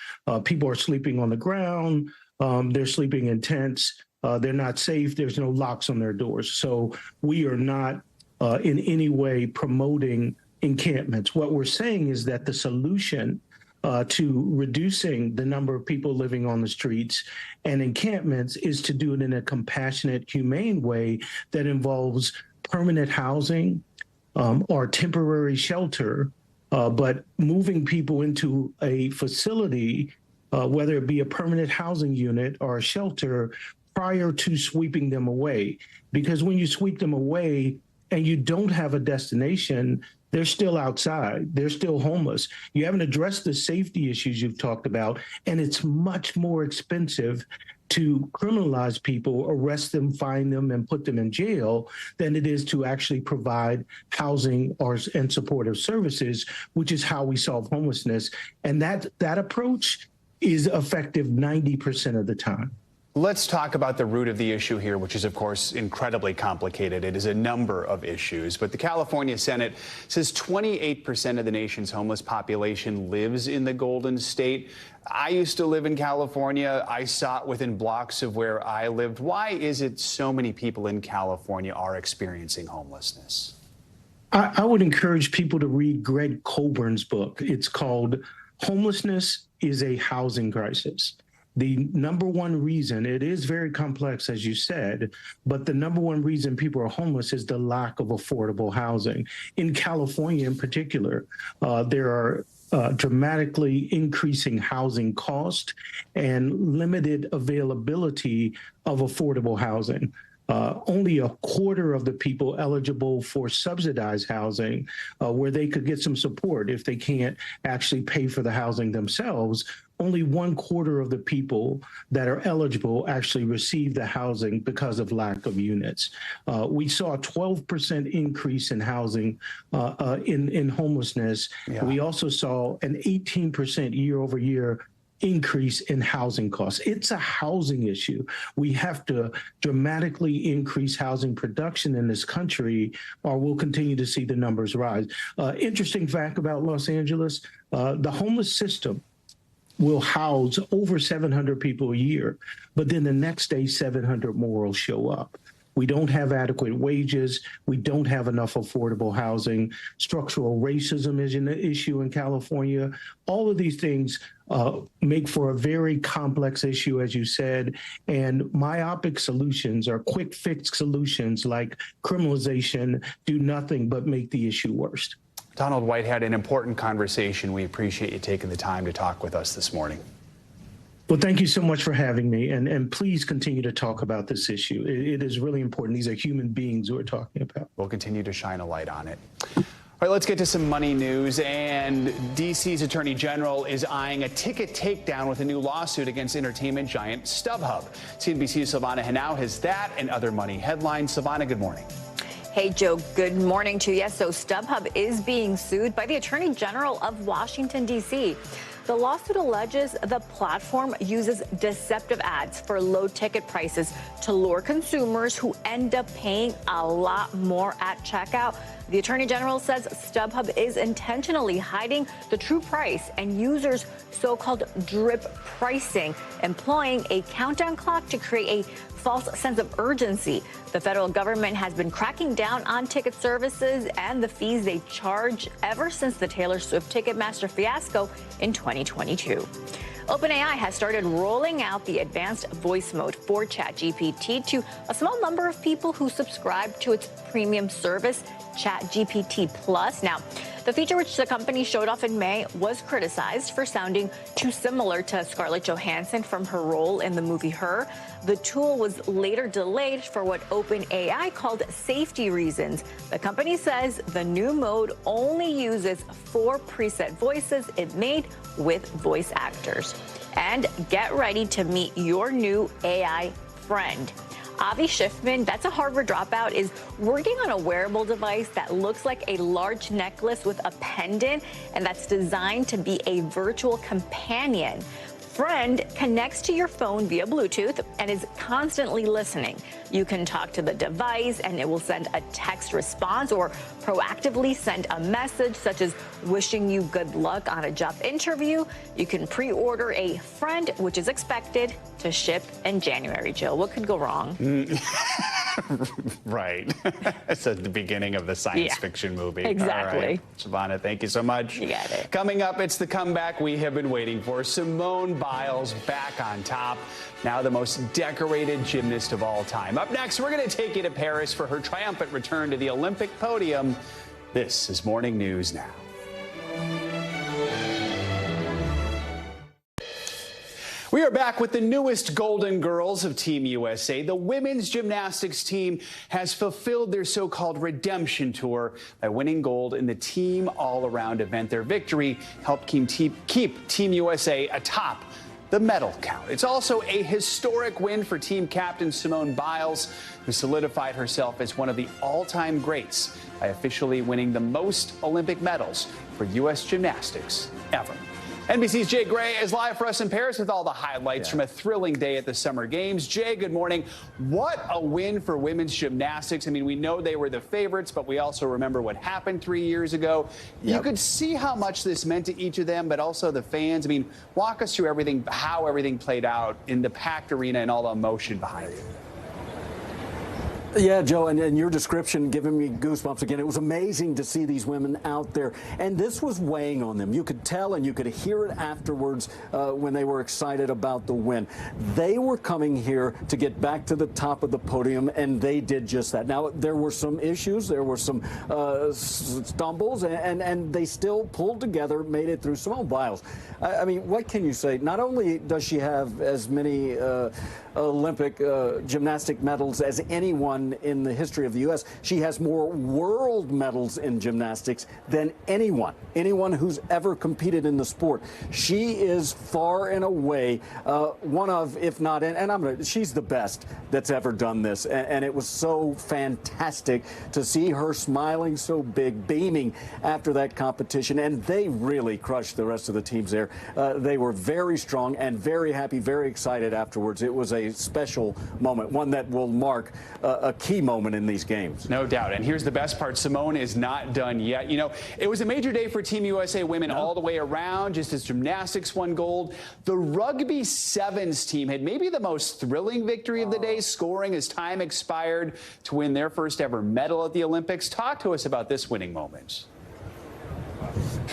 People are sleeping on the ground. They're sleeping in tents. They're not safe. There's no locks on their doors. So we are not in any way promoting encampments. What we're saying is that the solution to reducing the number of people living on the streets and encampments is to do it in a compassionate, humane way that involves permanent housing or temporary shelter, but moving people into a facility, whether it be a permanent housing unit or a shelter, prior to sweeping them away. Because when you sweep them away and you don't have a destination, they're still outside. They're still homeless. You haven't addressed the safety issues you've talked about, and it's much more expensive to criminalize people, arrest them, fine them, and put them in jail than it is to actually provide housing and supportive services, which is how we solve homelessness. And that approach is effective 90% of the time. Let's talk about the root of the issue here, which is, of course, incredibly complicated. It is a number of issues, but the California Senate says 28% of the nation's homeless population lives in the Golden State. I used to live in California. I saw it within blocks of where I lived. Why is it so many people in California are experiencing homelessness? I would encourage people to read Greg Colburn's book. It's called Homelessness is a Housing Crisis. the number one reason, it is very complex, as you said, but the number one reason people are homeless is the lack of affordable housing. In California in particular, there are dramatically increasing housing cost and limited availability of affordable housing. Only a quarter of the people eligible for subsidized housing, where they could get some support if they can't actually pay for the housing themselves, only 1/4 of the people that are eligible actually receive the housing because of lack of units. We saw a 12% increase in housing in homelessness. Yeah. We also saw an 18% year-over-year increase in housing costs. It's a housing issue. We have to dramatically increase housing production in this country, or we'll continue to see the numbers rise. Interesting fact about Los Angeles, the homeless system will house over 700 people a year, but then the next day 700 more will show up. We don't have adequate wages. We don't have enough affordable housing. Structural racism is an issue in California. All of these things make for a very complex issue, as you said, and myopic solutions or quick fix solutions like criminalization do nothing but make the issue worse. Donald Whitehead, an important conversation. We appreciate you taking the time to talk with us this morning. Well, thank you so much for having me, and please continue to talk about this issue. It is really important. These are human beings we're talking about. We'll continue to shine a light on it. All right, let's get to some money news. And D.C.'s Attorney General is eyeing a ticket takedown with a new lawsuit against entertainment giant StubHub. CNBC's Silvana Henao has that and other money headlines. Silvana, good morning. Hey, Joe, good morning to you. Yes, so StubHub is being sued by the Attorney General of Washington, D.C. The lawsuit alleges the platform uses deceptive ads for low ticket prices to lure consumers who end up paying a lot more at checkout. The Attorney General says StubHub is intentionally hiding the true price and users' so-called drip pricing, employing a countdown clock to create a false sense of urgency. The federal government has been cracking down on ticket services and the fees they charge ever since the Taylor Swift Ticketmaster fiasco in 2022. OpenAI has started rolling out the advanced voice mode for ChatGPT to a small number of people who subscribe to its premium service, ChatGPT Plus. Now, the feature which the company showed off in May was criticized for sounding too similar to Scarlett Johansson from her role in the movie Her. The tool was later delayed for what OpenAI called safety reasons. The company says the new mode only uses 4 preset voices it made with voice actors. And get ready to meet your new AI friend. Avi Schiffman, that's a Harvard dropout, is working on a wearable device that looks like a large necklace with a pendant, and that's designed to be a virtual companion. Friend connects to your phone via Bluetooth and is constantly listening. You can talk to the device and it will send a text response or proactively send a message such as wishing you good luck on a job interview. You can pre-order a Friend, which is expected to ship in January. Jill, what could go wrong? Right. It's at the beginning of the science fiction movie. Exactly. All right. Silvana, thank you so much. You got it. Coming up, it's the comeback we have been waiting for. Simone Biles back on top. Now the most decorated gymnast of all time. Up next, we're going to take you to Paris for her triumphant return to the Olympic podium. This is Morning News Now. We are back with the newest Golden Girls of Team USA. The women's gymnastics team has fulfilled their so-called redemption tour by winning gold in the team all-around event. Their victory helped keep Team USA atop the medal count. It's also a historic win for team captain Simone Biles, who solidified herself as one of the all-time greats by officially winning the most Olympic medals for U.S. gymnastics ever. NBC's Jay Gray is live for us in Paris with all the highlights from a thrilling day at the Summer Games. Jay, good morning. What a win for women's gymnastics. I mean, we know they were the favorites, but we also remember what happened 3 years ago. You could see how much this meant to each of them, but also the fans. I mean, walk us through how everything played out in the packed arena and all the emotion behind it. Yeah, Joe, and your description giving me goosebumps again. It was amazing to see these women out there, and this was weighing on them. You could tell and you could hear it afterwards when they were excited about the win. They were coming here to get back to the top of the podium, and they did just that. Now, there were some issues, there were some stumbles, and they still pulled together, made it through. Simone Biles, I mean, what can you say? Not only does she have as many Olympic gymnastic medals as anyone in the history of the U.S., she has more world medals in gymnastics than anyone who's ever competed in the sport. She is far and away one of, if not, she's the best that's ever done this. And it was so fantastic to see her smiling so big, beaming after that competition. And they really crushed the rest of the teams there. They were very strong and very happy, very excited afterwards. It was a special moment, one that will mark a key moment in these games. No doubt. And here's the best part. Simone is not done yet. You know, it was a major day for Team USA women all the way around, just as gymnastics won gold. The Rugby Sevens team had maybe the most thrilling victory of the day, scoring as time expired to win their first ever medal at the Olympics. Talk to us about this winning moment.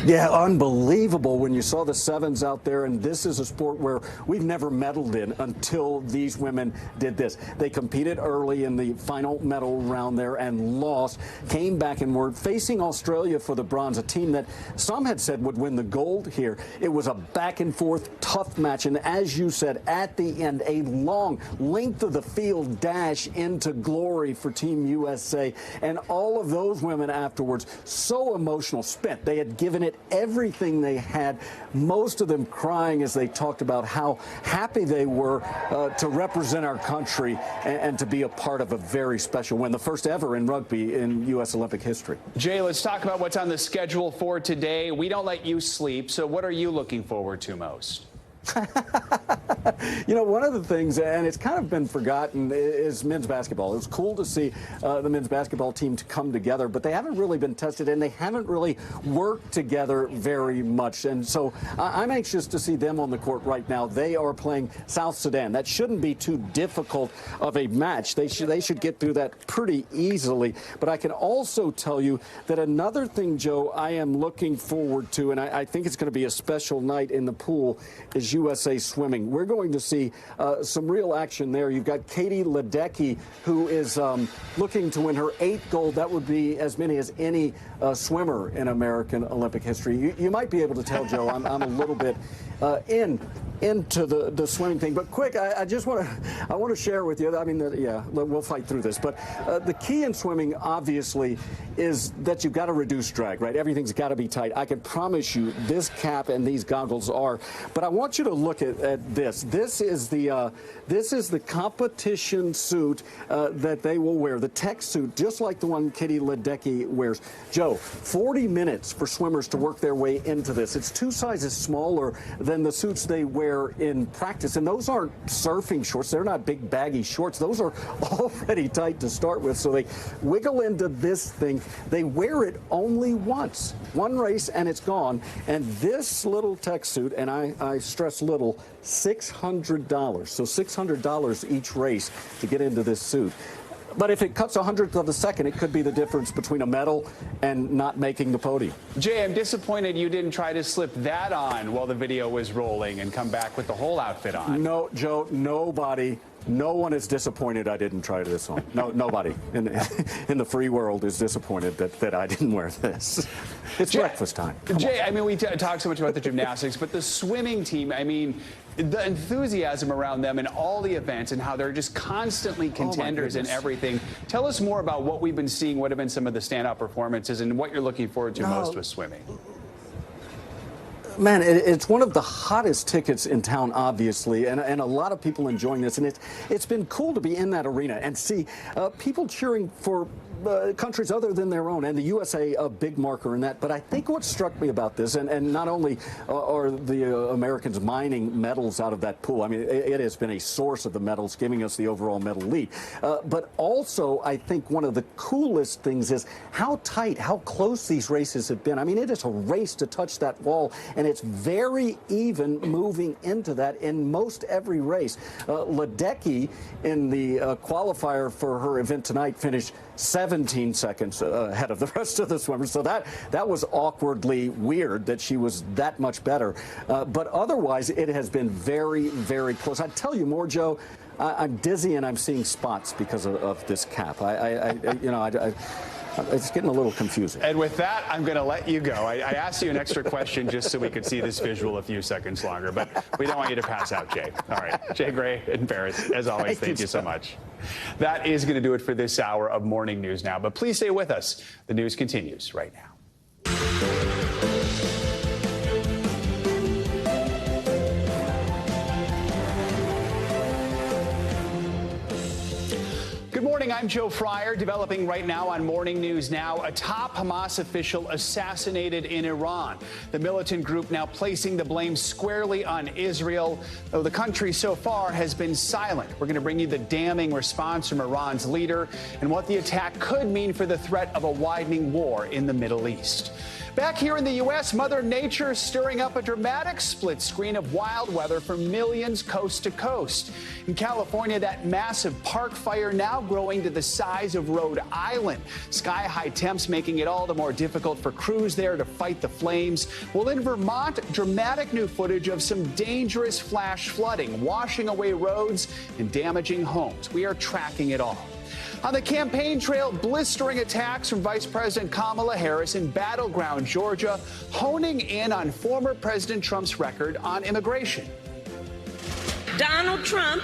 Yeah, unbelievable when you saw the sevens out there, and this is a sport where we've never medaled in until these women did this. They competed early in the final medal round there and lost, came back and were facing Australia for the bronze, a team that some had said would win the gold here. It was a back and forth, tough match, and as you said, at the end, a long length of the field dash into glory for Team USA, and all of those women afterwards, so emotional, spent. They had given it everything they had, most of them crying as they talked about how happy they were to represent our country and to be a part of a very special win, the first ever in rugby in U.S. Olympic history. Jay, let's talk about what's on the schedule for today. We don't let you sleep, so what are you looking forward to most? You know, one of the things, and it's kind of been forgotten, is men's basketball. It was cool to see the men's basketball team to come together, but they haven't really been tested, and they haven't really worked together very much. And so I'm anxious to see them on the court right now. They are playing South Sudan. That shouldn't be too difficult of a match. They should get through that pretty easily. But I can also tell you that another thing, Joe, I am looking forward to, and I think it's going to be a special night in the pool, is USA swimming. We're going to see some real action there. You've got Katie Ledecky, who is looking to win her 8th gold. That would be as many as any swimmer in American Olympic history. You might be able to tell, Joe, I'm a little bit into the swimming thing. But quick, I just want to share with you, I mean, we'll fight through this, but the key in swimming, obviously, is that you've got to reduce drag, right? Everything's got to be tight. I can promise you this cap and these goggles are, but I want you to look at this. This is the competition suit that they will wear, the tech suit, just like the one Katie Ledecky wears. Joe, 40 minutes for swimmers to work their way into this. It's 2 sizes smaller than the suits they wear in practice, and those aren't surfing shorts. They're not big baggy shorts. Those are already tight to start with, so they wiggle into this thing. They wear it only once, one race, and it's gone. And this little tech suit, and I stress little, $600. So $600 each race to get into this suit. But if it cuts 100th of a second, it could be the difference between a medal and not making the podium. Jay, I'm disappointed you didn't try to slip that on while the video was rolling and come back with the whole outfit on. No, Joe, nobody. No one is disappointed I didn't try this on. No, nobody in the free world is disappointed that I didn't wear this. It's breakfast time. Jay, I mean, we talk so much about the gymnastics, but the swimming team, I mean, the enthusiasm around them in all the events and how they're just constantly contenders in everything. Tell us more about what we've been seeing, what have been some of the standout performances, and what you're looking forward to most with swimming. Man, it's one of the hottest tickets in town, obviously, and a lot of people enjoying this. And it's been cool to be in that arena and see people cheering for countries other than their own, and the USA a big marker in that. But I think what struck me about this, and not only are the Americans mining medals out of that pool, I mean, it has been a source of the medals, giving us the overall medal lead. But also, I think one of the coolest things is how tight, how close these races have been. I mean, it is a race to touch that wall, and it's very even moving into that in most every race. Ledecky, in the qualifier for her event tonight, finished 17 seconds ahead of the rest of the swimmers. So that was awkwardly weird that she was that much better. But otherwise, it has been very, very close. I'd tell you more, Joe. I'm dizzy and I'm seeing spots because of this cap. It's getting a little confusing. And with that, I'm going to let you go. I asked you an extra question just so we could see this visual a few seconds longer, but we don't want you to pass out, Jay. All right. Jay Gray in Paris, as always, thank you so much. That is going to do it for this hour of Morning News Now, but please stay with us. The news continues right now. Good morning, I'm Joe Fryer. Developing right now on Morning News Now, a top Hamas official assassinated in Iran. The militant group now placing the blame squarely on Israel, though the country so far has been silent. We're going to bring you the damning response from Iran's leader and what the attack could mean for the threat of a widening war in the Middle East. Back here in the U.S., Mother Nature stirring up a dramatic split screen of wild weather for millions coast to coast. In California, that massive park fire now growing to the size of Rhode Island. Sky-high temps making it all the more difficult for crews there to fight the flames. Well, in Vermont, dramatic new footage of some dangerous flash flooding, washing away roads and damaging homes. We are tracking it all. On the campaign trail, blistering attacks from Vice President Kamala Harris in Battleground, Georgia, honing in on former President Trump's record on immigration. Donald Trump,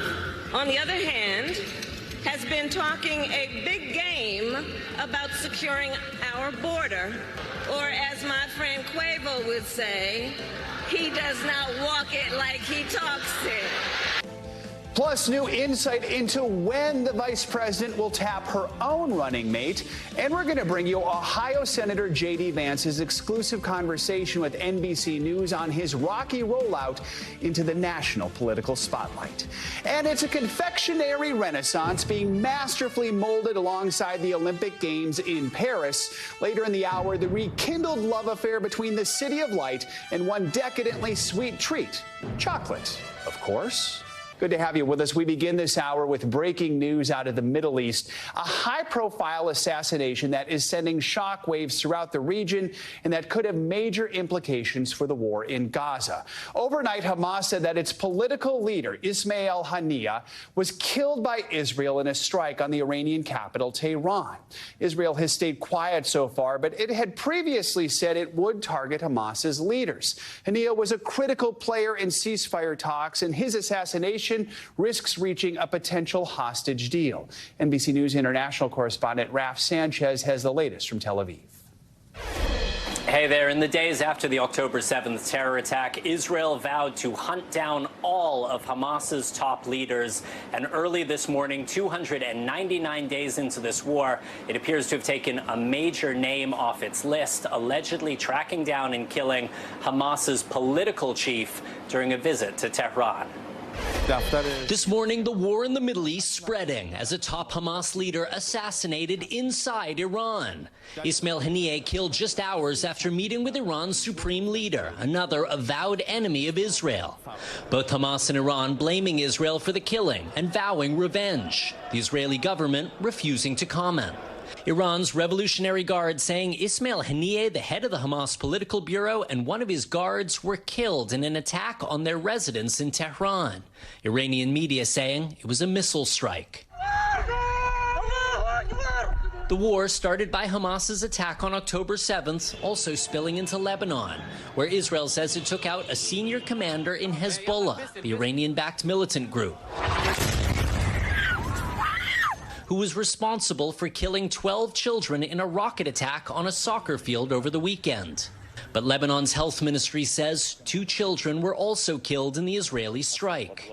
on the other hand, has been talking a big game about securing our border, or as my friend Quavo would say, he does not walk it like he talks it. Plus, new insight into when the vice president will tap her own running mate. And we're going to bring you Ohio Senator J.D. Vance's exclusive conversation with NBC News on his rocky rollout into the national political spotlight. And it's a confectionery renaissance being masterfully molded alongside the Olympic Games in Paris. Later in the hour, the rekindled love affair between the City of Light and one decadently sweet treat, chocolate, of course. Good to have you with us. We begin this hour with breaking news out of the Middle East, a high-profile assassination that is sending shockwaves throughout the region and that could have major implications for the war in Gaza. Overnight, Hamas said that its political leader, Ismail Haniyeh, was killed by Israel in a strike on the Iranian capital, Tehran. Israel has stayed quiet so far, but it had previously said it would target Hamas's leaders. Haniyeh was a critical player in ceasefire talks, and his assassination risks reaching a potential hostage deal. NBC News international correspondent Raf Sanchez has the latest from Tel Aviv. Hey there. In the days after the October 7th terror attack, Israel vowed to hunt down all of Hamas's top leaders. And early this morning, 299 days into this war, it appears to have taken a major name off its list, allegedly tracking down and killing Hamas's political chief during a visit to Tehran. This morning, the war in the Middle East spreading as a top Hamas leader assassinated inside Iran. Ismail Haniyeh killed just hours after meeting with Iran's supreme leader, another avowed enemy of Israel. Both Hamas and Iran blaming Israel for the killing and vowing revenge. The Israeli government refusing to comment. Iran's Revolutionary Guard saying Ismail Haniyeh, the head of the Hamas political bureau, and one of his guards were killed in an attack on their residence in Tehran. Iranian media saying it was a missile strike. The war started by Hamas's attack on October 7th, also spilling into Lebanon, where Israel says it took out a senior commander in Hezbollah, the Iranian-backed militant group, who was responsible for killing 12 children in a rocket attack on a soccer field over the weekend. But Lebanon's health ministry says 2 children were also killed in the Israeli strike.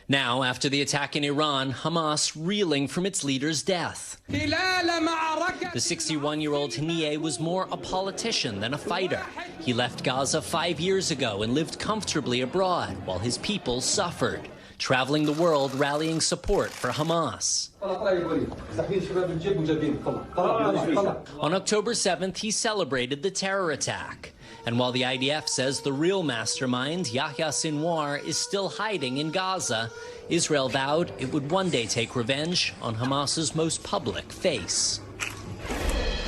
Now, after the attack in Iran, Hamas reeling from its leader's death. The 61-year-old Haniyeh was more a politician than a fighter. He left Gaza 5 years ago and lived comfortably abroad while his people suffered, traveling the world rallying support for Hamas. On October 7th, he celebrated the terror attack. And while the IDF says the real mastermind, Yahya Sinwar, is still hiding in Gaza, Israel vowed it would one day take revenge on Hamas's most public face.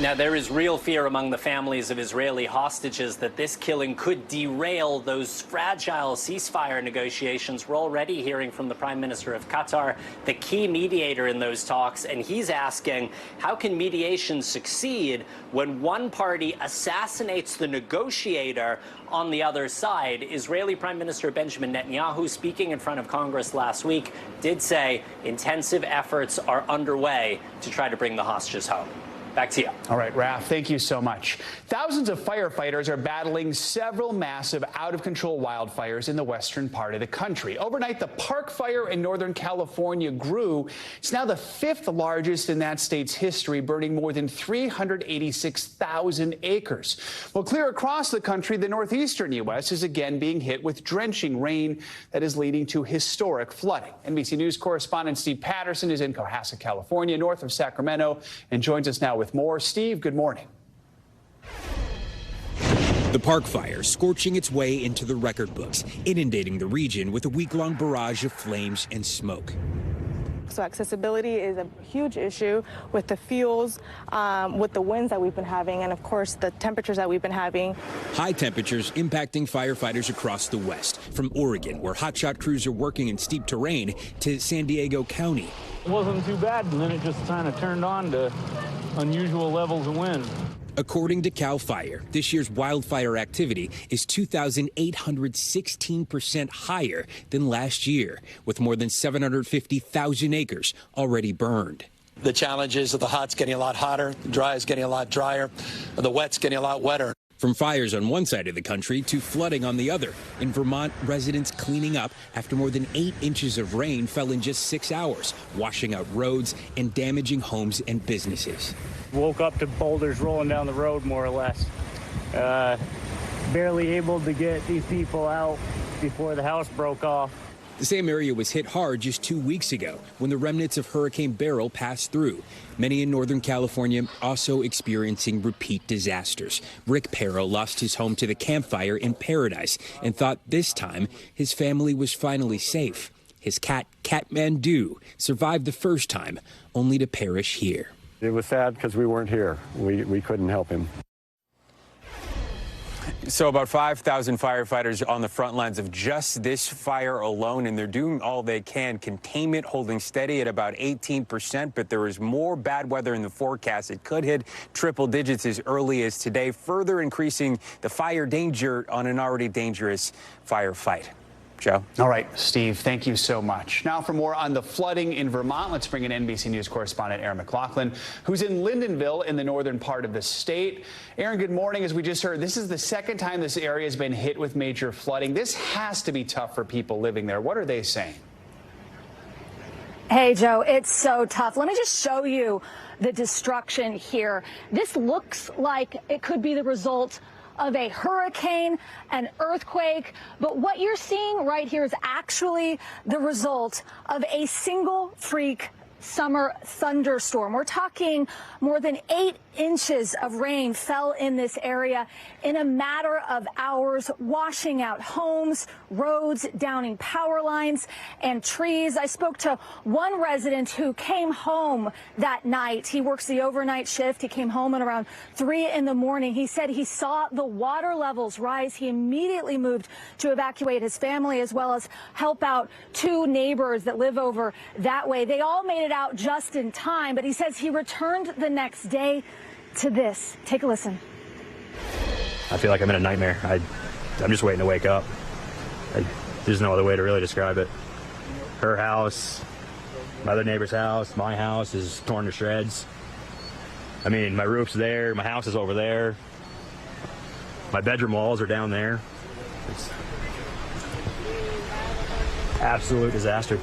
Now, there is real fear among the families of Israeli hostages that this killing could derail those fragile ceasefire negotiations. We're already hearing from the Prime Minister of Qatar, the key mediator in those talks, and he's asking, how can mediation succeed when one party assassinates the negotiator on the other side? Israeli Prime Minister Benjamin Netanyahu, speaking in front of Congress last week, did say intensive efforts are underway to try to bring the hostages home. Back to you. All right, Raph, thank you so much. Thousands of firefighters are battling several massive out-of-control wildfires in the western part of the country. Overnight, the Park Fire in Northern California grew. It's now the 5th largest in that state's history, burning more than 386,000 acres. Well, clear across the country, the northeastern U.S. is again being hit with drenching rain that is leading to historic flooding. NBC News correspondent Steve Patterson is in Cohasset, California, north of Sacramento, and joins us now with more. Steve, good morning. The Park Fire scorching its way into the record books, inundating the region with a week-long barrage of flames and smoke. So accessibility is a huge issue with the fuels, with the winds that we've been having, and of course the temperatures that we've been having. High temperatures impacting firefighters across the West, from Oregon, where hotshot crews are working in steep terrain, to San Diego County. It wasn't too bad, and then it just kind of turned on to unusual levels of wind. According to CAL FIRE, this year's wildfire activity is 2,816% higher than last year, with more than 750,000 acres already burned. The challenge is that the hot's getting a lot hotter, the dry is getting a lot drier, the wet's getting a lot wetter. From fires on one side of the country to flooding on the other. In Vermont, residents cleaning up after more than 8 inches of rain fell in just 6 hours, washing out roads and damaging homes and businesses. Woke up to boulders rolling down the road, more or less. Barely able to get these people out before the house broke off. The same area was hit hard just 2 weeks ago when the remnants of Hurricane Beryl passed through. Many in Northern California also experiencing repeat disasters. Rick Perro lost his home to the Camp Fire in Paradise and thought this time his family was finally safe. His cat, Catmandu, survived the first time, only to perish here. It was sad because we weren't here. We couldn't help him. So about 5,000 firefighters on the front lines of just this fire alone, and they're doing all they can. Containment holding steady at about 18%, but there is more bad weather in the forecast. It could hit triple digits as early as today, further increasing the fire danger on an already dangerous firefight. Joe? All right, Steve, thank you so much. Now for more on the flooding in Vermont, let's bring in NBC News correspondent Aaron McLaughlin, who's in Lyndonville in the northern part of the state. Aaron, good morning. As we just heard, this is the second time this area has been hit with major flooding. This has to be tough for people living there. What are they saying? Hey, Joe, it's so tough. Let me just show you the destruction here. This looks like it could be the result of a hurricane, an earthquake, but what you're seeing right here is actually the result of a single freak summer thunderstorm. We're talking more than 8 inches of rain fell in this area in a matter of hours, washing out homes, roads, downing power lines and trees. I spoke to one resident who came home that night. He works the overnight shift. He came home at around 3 in the morning. He said he saw the water levels rise. He immediately moved to evacuate his family as well as help out 2 neighbors that live over that way. They all made it out just in time, but he says he returned the next day to this. Take a listen. I feel like I'm in a nightmare. I'm just waiting to wake up. There's no other way to really describe it. Her house, my other neighbor's house, my house is torn to shreds. I mean, my roof's there, my house is over there. My bedroom walls are down there. absolute disaster.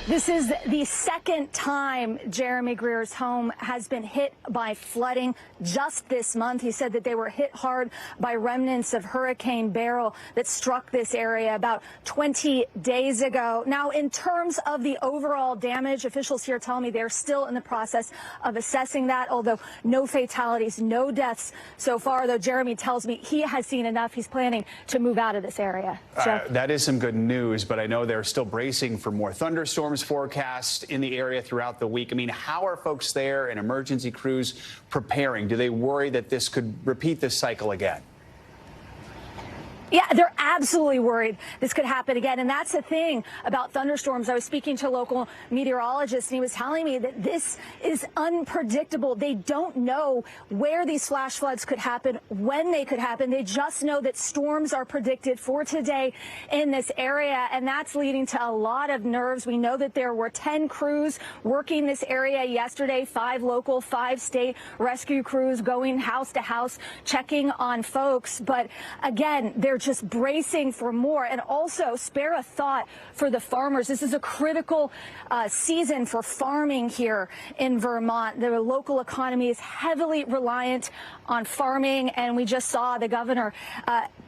This is the second time Jeremy Greer's home has been hit by flooding just this month. He said that they were hit hard by remnants of Hurricane Beryl that struck this area about 20 days ago. Now, in terms of the overall damage, officials here tell me they're still in the process of assessing that, although no fatalities, no deaths so far, though Jeremy tells me he has seen enough. He's planning to move out of this area. That is some good news, but I know they're still bracing for more thunderstorms forecast in the area throughout the week. I mean, how are folks there and emergency crews preparing? Do they worry that this could repeat this cycle again? Yeah, they're absolutely worried this could happen again. And that's the thing about thunderstorms. I was speaking to a local meteorologist, and he was telling me that this is unpredictable. They don't know where these flash floods could happen, when they could happen. They just know that storms are predicted for today in this area, and that's leading to a lot of nerves. We know that there were 10 crews working this area yesterday, 5 local, 5 state rescue crews going house to house, checking on folks. But again, they're just bracing for more. And also spare a thought for the farmers. This is a critical season for farming here in Vermont. The local economy is heavily reliant on farming, and we just saw the governor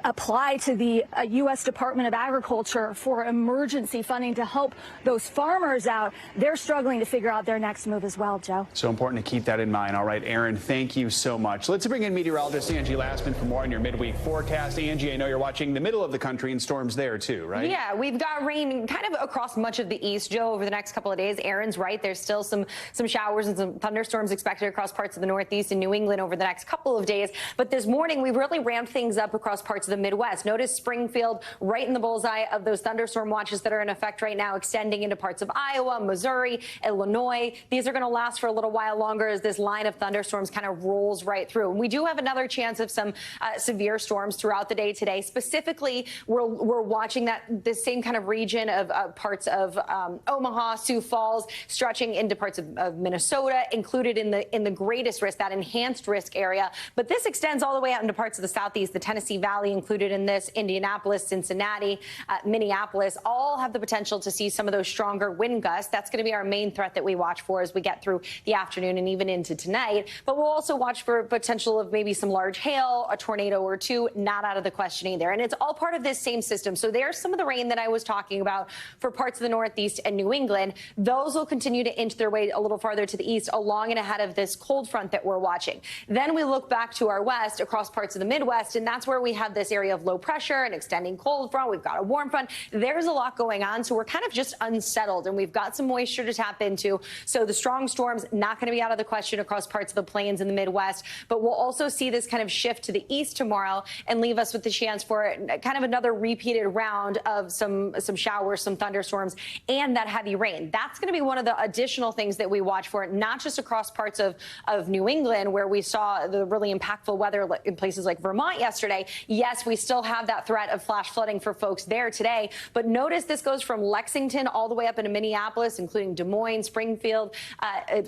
apply to the U.S. Department of Agriculture for emergency funding to help those farmers out. They're struggling to figure out their next move as well, Joe. So important to keep that in mind. All right, Aaron, thank you so much. Let's bring in meteorologist Angie Lastman for more on your midweek forecast. Angie, I know you're watching the middle of the country and storms there too, right? Yeah, we've got rain kind of across much of the east, Joe, over the next couple of days. Aaron's right. There's still some showers and some thunderstorms expected across parts of the Northeast and New England over the next couple of days. But this morning, we really ramped things up across parts of the Midwest. Notice Springfield right in the bullseye of those thunderstorm watches that are in effect right now, extending into parts of Iowa, Missouri, Illinois. These are going to last for a little while longer as this line of thunderstorms kind of rolls right through. And we do have another chance of some severe storms throughout the day today. Specifically, we're watching this same kind of region of parts of Omaha, Sioux Falls, stretching into parts of Minnesota, included in the greatest risk, that enhanced risk area. But this extends all the way out into parts of the Southeast, the Tennessee Valley included in this, Indianapolis, Cincinnati, Minneapolis, all have the potential to see some of those stronger wind gusts. That's going to be our main threat that we watch for as we get through the afternoon and even into tonight. But we'll also watch for potential of maybe some large hail, a tornado or two, not out of the question either. And it's all part of this same system. So there's some of the rain that I was talking about for parts of the Northeast and New England. Those will continue to inch their way a little farther to the east along and ahead of this cold front that we're watching. Then we look back to our west across parts of the Midwest, and that's where we have this area of low pressure and extending cold front. We've got a warm front. There's a lot going on. So we're kind of just unsettled, and we've got some moisture to tap into. So the strong storms not going to be out of the question across parts of the plains in the Midwest, but we'll also see this kind of shift to the east tomorrow and leave us with the chance for kind of another repeated round of some showers, some thunderstorms, and that heavy rain. That's going to be one of the additional things that we watch for, not just across parts of New England, where we saw the really impactful weather in places like Vermont yesterday. Yes, we still have that threat of flash flooding for folks there today, but notice this goes from Lexington all the way up into Minneapolis, including Des Moines, Springfield.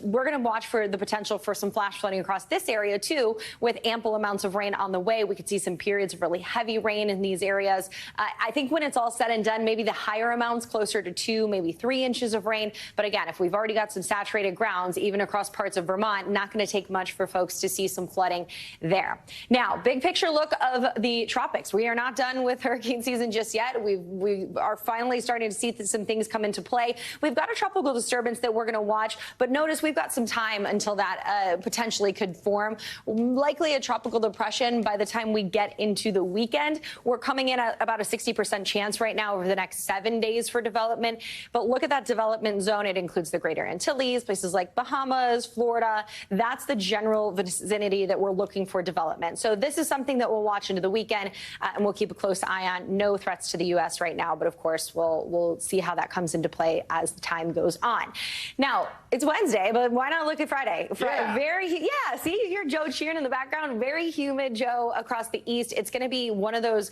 We're going to watch for the potential for some flash flooding across this area too, with ample amounts of rain on the way. We could see some periods of really heavy rain in these areas. I think when it's all said and done, maybe the higher amounts, closer to 2, maybe 3 inches of rain. But again, if we've already got some saturated grounds, even across parts of Vermont, not going to take much for folks to see some flooding there. Now, big picture look of the tropics. We are not done with hurricane season just yet. We are finally starting to see some things come into play. We've got a tropical disturbance that we're going to watch, but notice we've got some time until that potentially could form. Likely a tropical depression by the time we get into the weekend. We're coming in at about a 60% chance right now over the next 7 days for development. But look at that development zone. It includes the Greater Antilles, places like Bahamas, Florida. That's the general vicinity that we're looking for development. So this is something that we'll watch into the weekend, and we'll keep a close eye on. No threats to the U.S. right now, but of course we'll see how that comes into play as the time goes on. Now, it's Wednesday, but why not look at Friday? Yeah. See, you hear Joe cheering in the background. Very humid, Joe, across the east. It's going to be one of those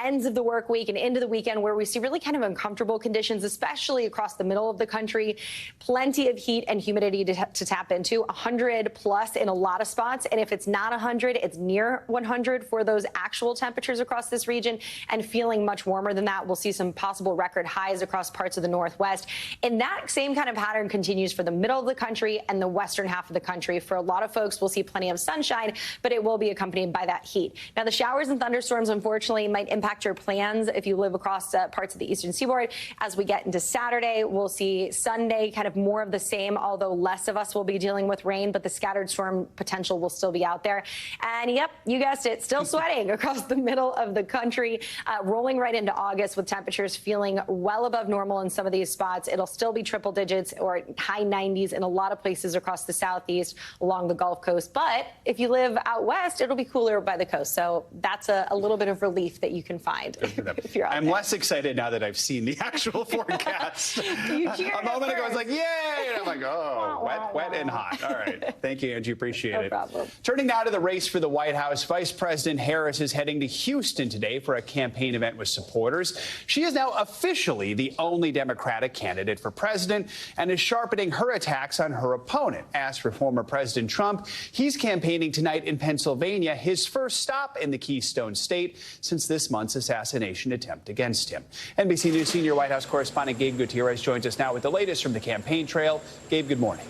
ends of the work week and into the weekend where we see really kind of uncomfortable conditions, especially across the middle of the country. Plenty of heat and humidity to tap into, 100 plus in a lot of spots. And if it's not 100, it's near 100 for those actual temperatures across this region and feeling much warmer than that. We'll see some possible record highs across parts of the Northwest. And that same kind of pattern continues for the middle of the country and the western half of the country. For a lot of folks, we'll see plenty of sunshine, but it will be accompanied by that heat. Now, the showers and thunderstorms, unfortunately, might impact your plans if you live across parts of the eastern seaboard. As we get into Saturday, we'll see Sunday kind of more of the same, although less of us will be dealing with rain, but the scattered storm potential will still be out there. And yep, you guessed it, still sweating across the middle of the country, rolling right into August with temperatures feeling well above normal in some of these spots. It'll still be triple digits or high 90s in a lot of places across the southeast along the Gulf Coast. But if you live out west, it'll be cooler by the coast. So that's a little bit of relief that you can find if you're out I'm there. less excited now that I've seen the actual forecast. A moment ago, I was like, yay! And I'm like, oh, wet and hot. All right. Thank you, Angie. Appreciate it. No problem. Turning now to the race for the White House, Vice President Harris is heading to Houston today for a campaign event with supporters. She is now officially the only Democratic candidate for president and is sharpening her attacks on her opponent. As for former President Trump, he's campaigning tonight in Pennsylvania, his first stop in the Keystone State since this month's assassination attempt against him. NBC News senior White House correspondent Gabe Gutierrez joins us now with the latest from the campaign trail. Gabe, good morning.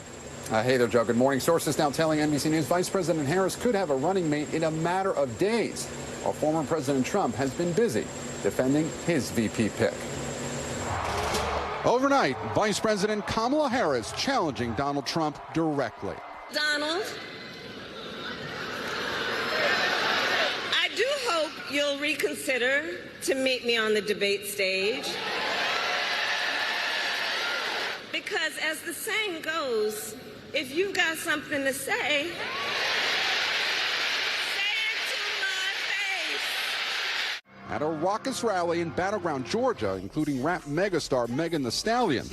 Hey there, Joe. Good morning. Sources now telling NBC News Vice President Harris could have a running mate in a matter of days, while former President Trump has been busy defending his VP pick. Overnight, Vice President Kamala Harris challenging Donald Trump directly. Donald, I do hope you'll reconsider to meet me on the debate stage. Because as the saying goes, if you've got something to say, say it to my face. At a raucous rally in Battleground, Georgia, including rap megastar Megan Thee Stallion.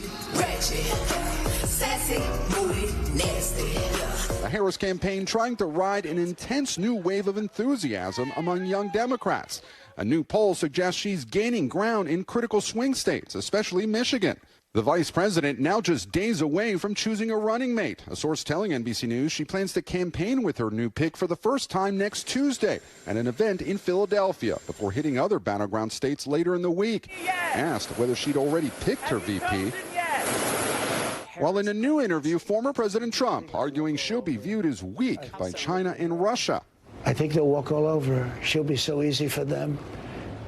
Sassy, moody, nasty. The Harris campaign trying to ride an intense new wave of enthusiasm among young Democrats. A new poll suggests she's gaining ground in critical swing states, especially Michigan. The vice president now just days away from choosing a running mate. A source telling NBC News she plans to campaign with her new pick for the first time next Tuesday at an event in Philadelphia before hitting other battleground states later in the week. Asked whether she'd already picked her VP. While in a new interview, former President Trump arguing she'll be viewed as weak by China and Russia. I think they'll walk all over her. She'll be so easy for them.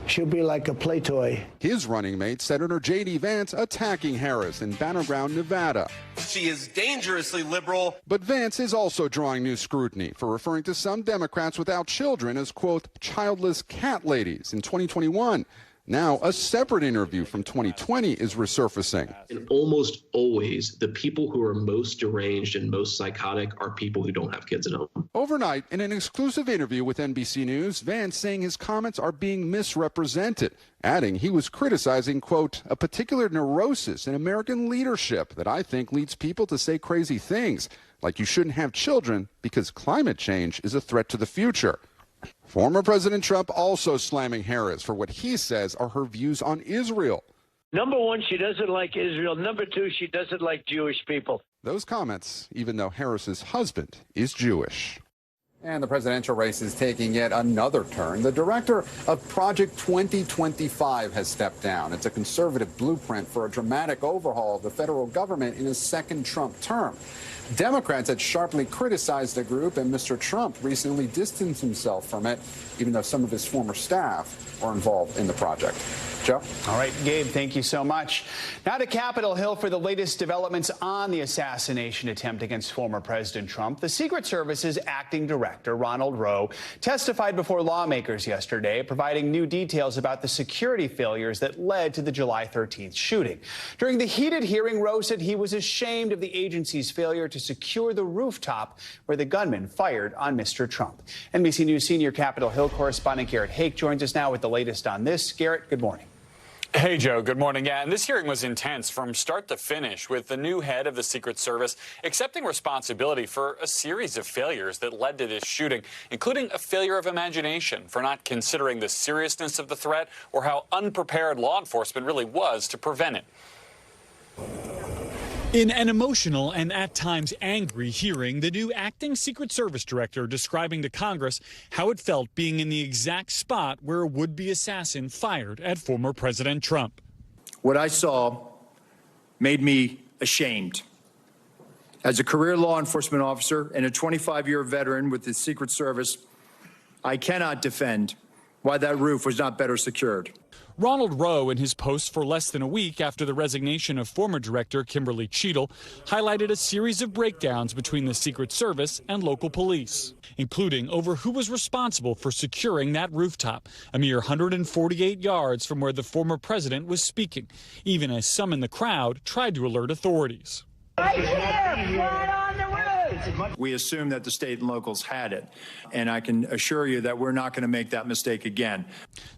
She'll be like a play toy. His running mate, Senator J.D. Vance, attacking Harris in Battleground, Nevada. She is dangerously liberal. But Vance is also drawing new scrutiny for referring to some Democrats without children as, quote, childless cat ladies in 2021. Now, a separate interview from 2020 is resurfacing. And almost always, the people who are most deranged and most psychotic are people who don't have kids at home. Overnight, in an exclusive interview with NBC News, Vance saying his comments are being misrepresented, adding he was criticizing, quote, a particular neurosis in American leadership that I think leads people to say crazy things, like you shouldn't have children because climate change is a threat to the future. Former President Trump also slamming Harris for what he says are her views on Israel. Number one, she doesn't like Israel. Number two, she doesn't like Jewish people. Those comments, even though Harris's husband is Jewish. And the presidential race is taking yet another turn. The director of Project 2025 has stepped down. It's a conservative blueprint for a dramatic overhaul of the federal government in his second Trump term. Democrats had sharply criticized the group, and Mr. Trump recently distanced himself from it, even though some of his former staff are involved in the project. Joe? All right, Gabe, thank you so much. Now to Capitol Hill for the latest developments on the assassination attempt against former President Trump. The Secret Service's acting director, Ronald Rowe, testified before lawmakers yesterday, providing new details about the security failures that led to the July 13th shooting. During the heated hearing, Rowe said he was ashamed of the agency's failure to secure the rooftop where the gunman fired on Mr. Trump. NBC News senior Capitol Hill correspondent Garrett Hake joins us now with the latest on this. Garrett, good morning. Hey, Joe. Good morning. Yeah, and this hearing was intense from start to finish, with the new head of the Secret Service accepting responsibility for a series of failures that led to this shooting, including a failure of imagination for not considering the seriousness of the threat or how unprepared law enforcement really was to prevent it. In an emotional and at times angry hearing, the new acting Secret Service director describing to Congress how it felt being in the exact spot where a would-be assassin fired at former President Trump. What I saw made me ashamed. As a career law enforcement officer and a 25-year veteran with the Secret Service, I cannot defend why that roof was not better secured. Ronald Rowe, in his post for less than a week after the resignation of former director Kimberly Cheadle, highlighted a series of breakdowns between the Secret Service and local police, including over who was responsible for securing that rooftop, a mere 148 yards from where the former president was speaking, even as some in the crowd tried to alert authorities. Right here, right on the roof. We assumed that the state and locals had it, and I can assure you that we're not going to make that mistake again.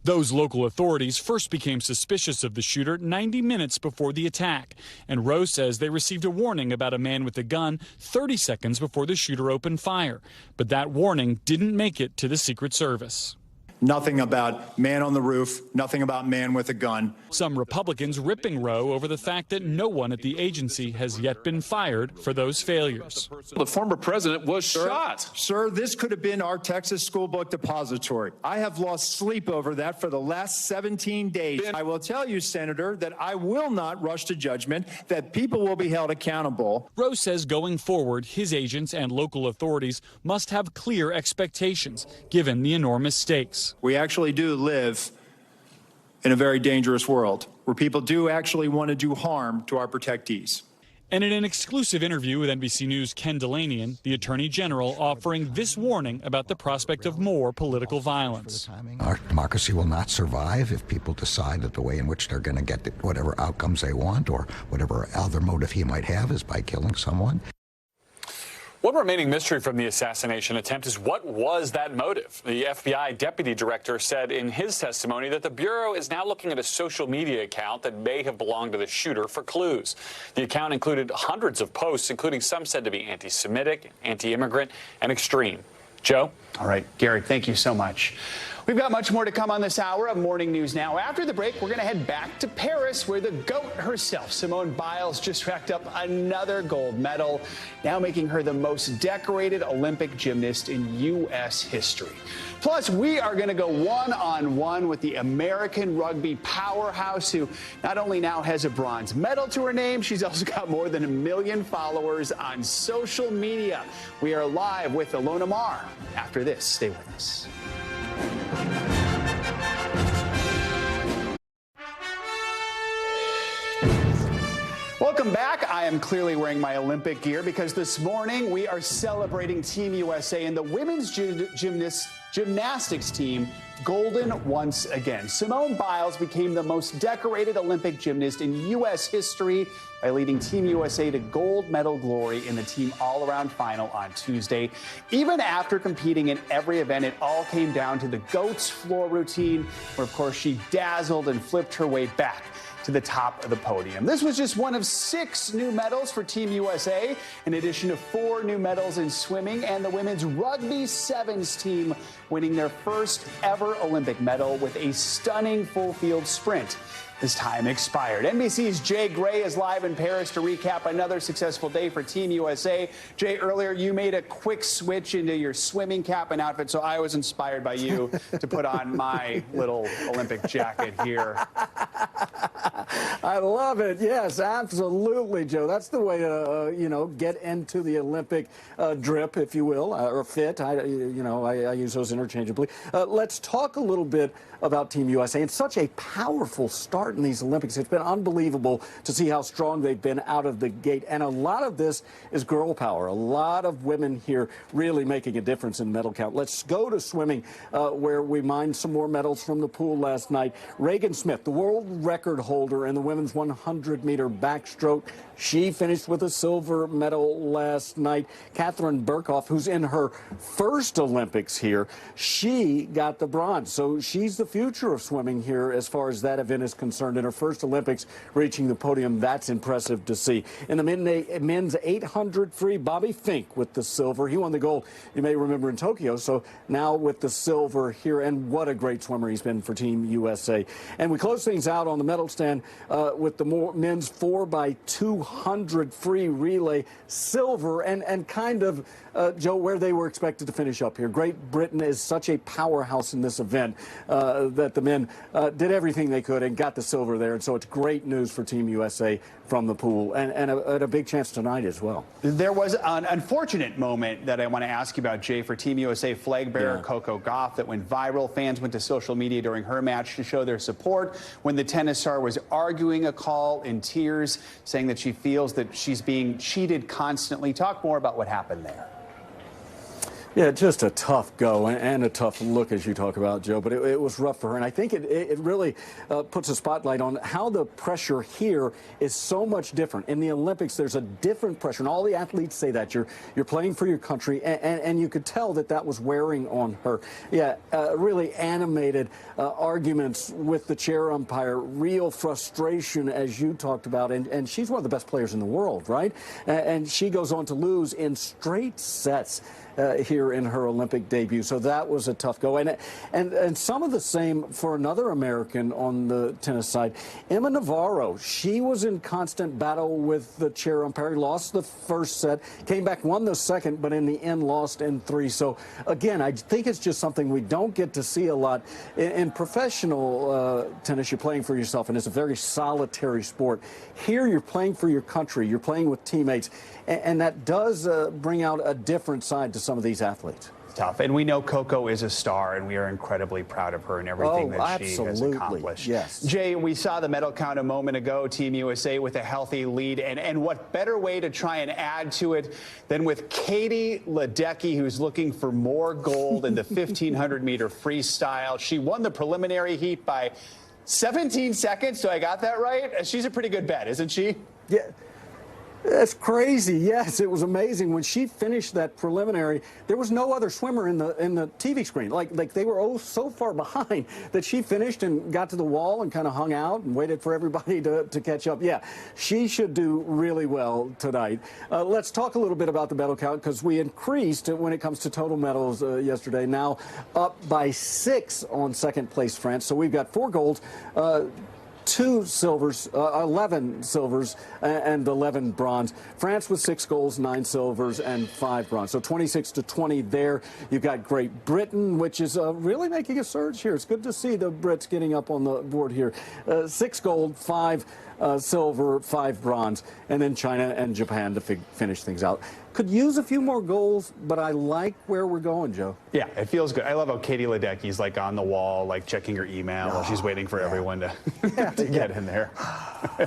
Those local authorities first became suspicious of the shooter 90 minutes before the attack, and Rowe says they received a warning about a man with a gun 30 seconds before the shooter opened fire. But that warning didn't make it to the Secret Service. Nothing about man on the roof, nothing about man with a gun. Some Republicans ripping Rowe over the fact that no one at the agency has yet been fired for those failures. The former president was shot. Sir, this could have been our Texas school book depository. I have lost sleep over that for the last 17 days. I will tell you, Senator, that I will not rush to judgment, that people will be held accountable. Rowe says going forward, his agents and local authorities must have clear expectations, given the enormous stakes. We actually do live in a very dangerous world where people do actually want to do harm to our protectees. And in an exclusive interview with NBC News' Ken Delanian, the Attorney General offering this warning about the prospect of more political violence. Our democracy will not survive if people decide that the way in which they're going to get whatever outcomes they want or whatever other motive he might have is by killing someone. One remaining mystery from the assassination attempt is what was that motive? The FBI deputy director said in his testimony that the Bureau is now looking at a social media account that may have belonged to the shooter for clues. The account included hundreds of posts, including some said to be anti-Semitic, anti-immigrant, and extreme. Joe? All right, Gary, thank you so much. We've got much more to come on this hour of Morning News Now. After the break, we're going to head back to Paris, where the GOAT herself, Simone Biles, just racked up another gold medal, now making her the most decorated Olympic gymnast in U.S. history. Plus, we are going to go one-on-one with the American rugby powerhouse, who not only now has a bronze medal to her name, she's also got more than 1 million followers on social media. We are live with Ilona Maher. After this, stay with us. Welcome back. I am clearly wearing my Olympic gear because this morning we are celebrating Team USA and the women's gymnastics team golden once again. Simone Biles became the most decorated Olympic gymnast in U.S. history by leading Team USA to gold medal glory in the team all-around final on Tuesday. Even after competing in every event, it all came down to the GOAT's floor routine, where, of course, she dazzled and flipped her way back to the top of the podium. This was just one of 6 new medals for Team USA, in addition to 4 new medals in swimming, and the women's rugby sevens team winning their first ever Olympic medal with a stunning full field sprint. His time expired. NBC's Jay Gray is live in Paris to recap another successful day for Team USA. Jay, earlier you made a quick switch into your swimming cap and outfit, so I was inspired by you to put on my little Olympic jacket here. I love it. Yes, absolutely, Joe. That's the way to, get into the Olympic drip, if you will, or fit. I use those interchangeably. Let's talk a little bit about Team USA. It's such a powerful start in these Olympics. It's been unbelievable to see how strong they've been out of the gate. And a lot of this is girl power. A lot of women here really making a difference in medal count. Let's go to swimming, where we mined some more medals from the pool last night. Regan Smith, the world record holder in the women's 100-meter backstroke. She finished with a silver medal last night. Catherine Burkhoff, who's in her first Olympics here, she got the bronze. So she's the future of swimming here as far as that event is concerned. In her first Olympics, reaching the podium, that's impressive to see. In the men's 800 free, Bobby Fink with the silver. He won the gold, you may remember, in Tokyo. So now with the silver here, and what a great swimmer he's been for Team USA. And we close things out on the medal stand with the men's 4x200 free relay, silver, and kind of, Joe, where they were expected to finish up here. Great Britain is such a powerhouse in this event that the men did everything they could and got the silver there. And so it's great news for Team USA from the pool, and a big chance tonight as well. There was an unfortunate moment that I want to ask you about, Jay, for Team USA flag bearer Coco Gauff that went viral. Fans went to social media during her match to show their support when the tennis star was arguing a call in tears, saying that she feels that she's being cheated constantly. Talk more about what happened there. Yeah, just a tough go and a tough look, as you talk about, Joe, but it was rough for her. And I think it really puts a spotlight on how the pressure here is so much different. In the Olympics, there's a different pressure, and all the athletes say that. You're playing for your country, and you could tell that was wearing on her. Yeah, really animated arguments with the chair umpire, real frustration, as you talked about, and she's one of the best players in the world, right? And she goes on to lose in straight sets here in her Olympic debut. So that was a tough go. And some of the same for another American on the tennis side, Emma Navarro. She was in constant battle with the chair umpire. Lost the first set, came back, won the second, but in the end lost in 3. So again, I think it's just something we don't get to see a lot. In professional tennis, you're playing for yourself, and it's a very solitary sport. Here you're playing for your country. You're playing with teammates. And that does bring out a different side to some of these athletes. Tough. And we know Coco is a star, and we are incredibly proud of her and everything that she has accomplished. Yes. Jay, we saw the medal count a moment ago, Team USA with a healthy lead. And what better way to try and add to it than with Katie Ledecky, who's looking for more gold in the 1,500-meter freestyle. She won the preliminary heat by 17 seconds. So I got that right? She's a pretty good bet, isn't she? Yeah. That's crazy. Yes, it was amazing. When she finished that preliminary, there was no other swimmer in the TV screen. Like they were so far behind that she finished and got to the wall and kind of hung out and waited for everybody to catch up. Yeah, she should do really well tonight. Let's talk a little bit about the medal count, because we increased when it comes to total medals yesterday. Now up by 6 on second place France. So we've got 4 golds. 2 silvers, 11 silvers, and 11 bronze. France with 6 golds, 9 silvers, and 5 bronze. So 26-20 there. You've got Great Britain, which is really making a surge here. It's good to see the Brits getting up on the board here. 6 gold, 5 silver, 5 bronze, and then China and Japan to finish things out. Could use a few more goals, but I like where we're going, Joe. Yeah, it feels good. I love how Katie Ledecky's like on the wall, like checking her email while she's waiting for everyone to, to get in there.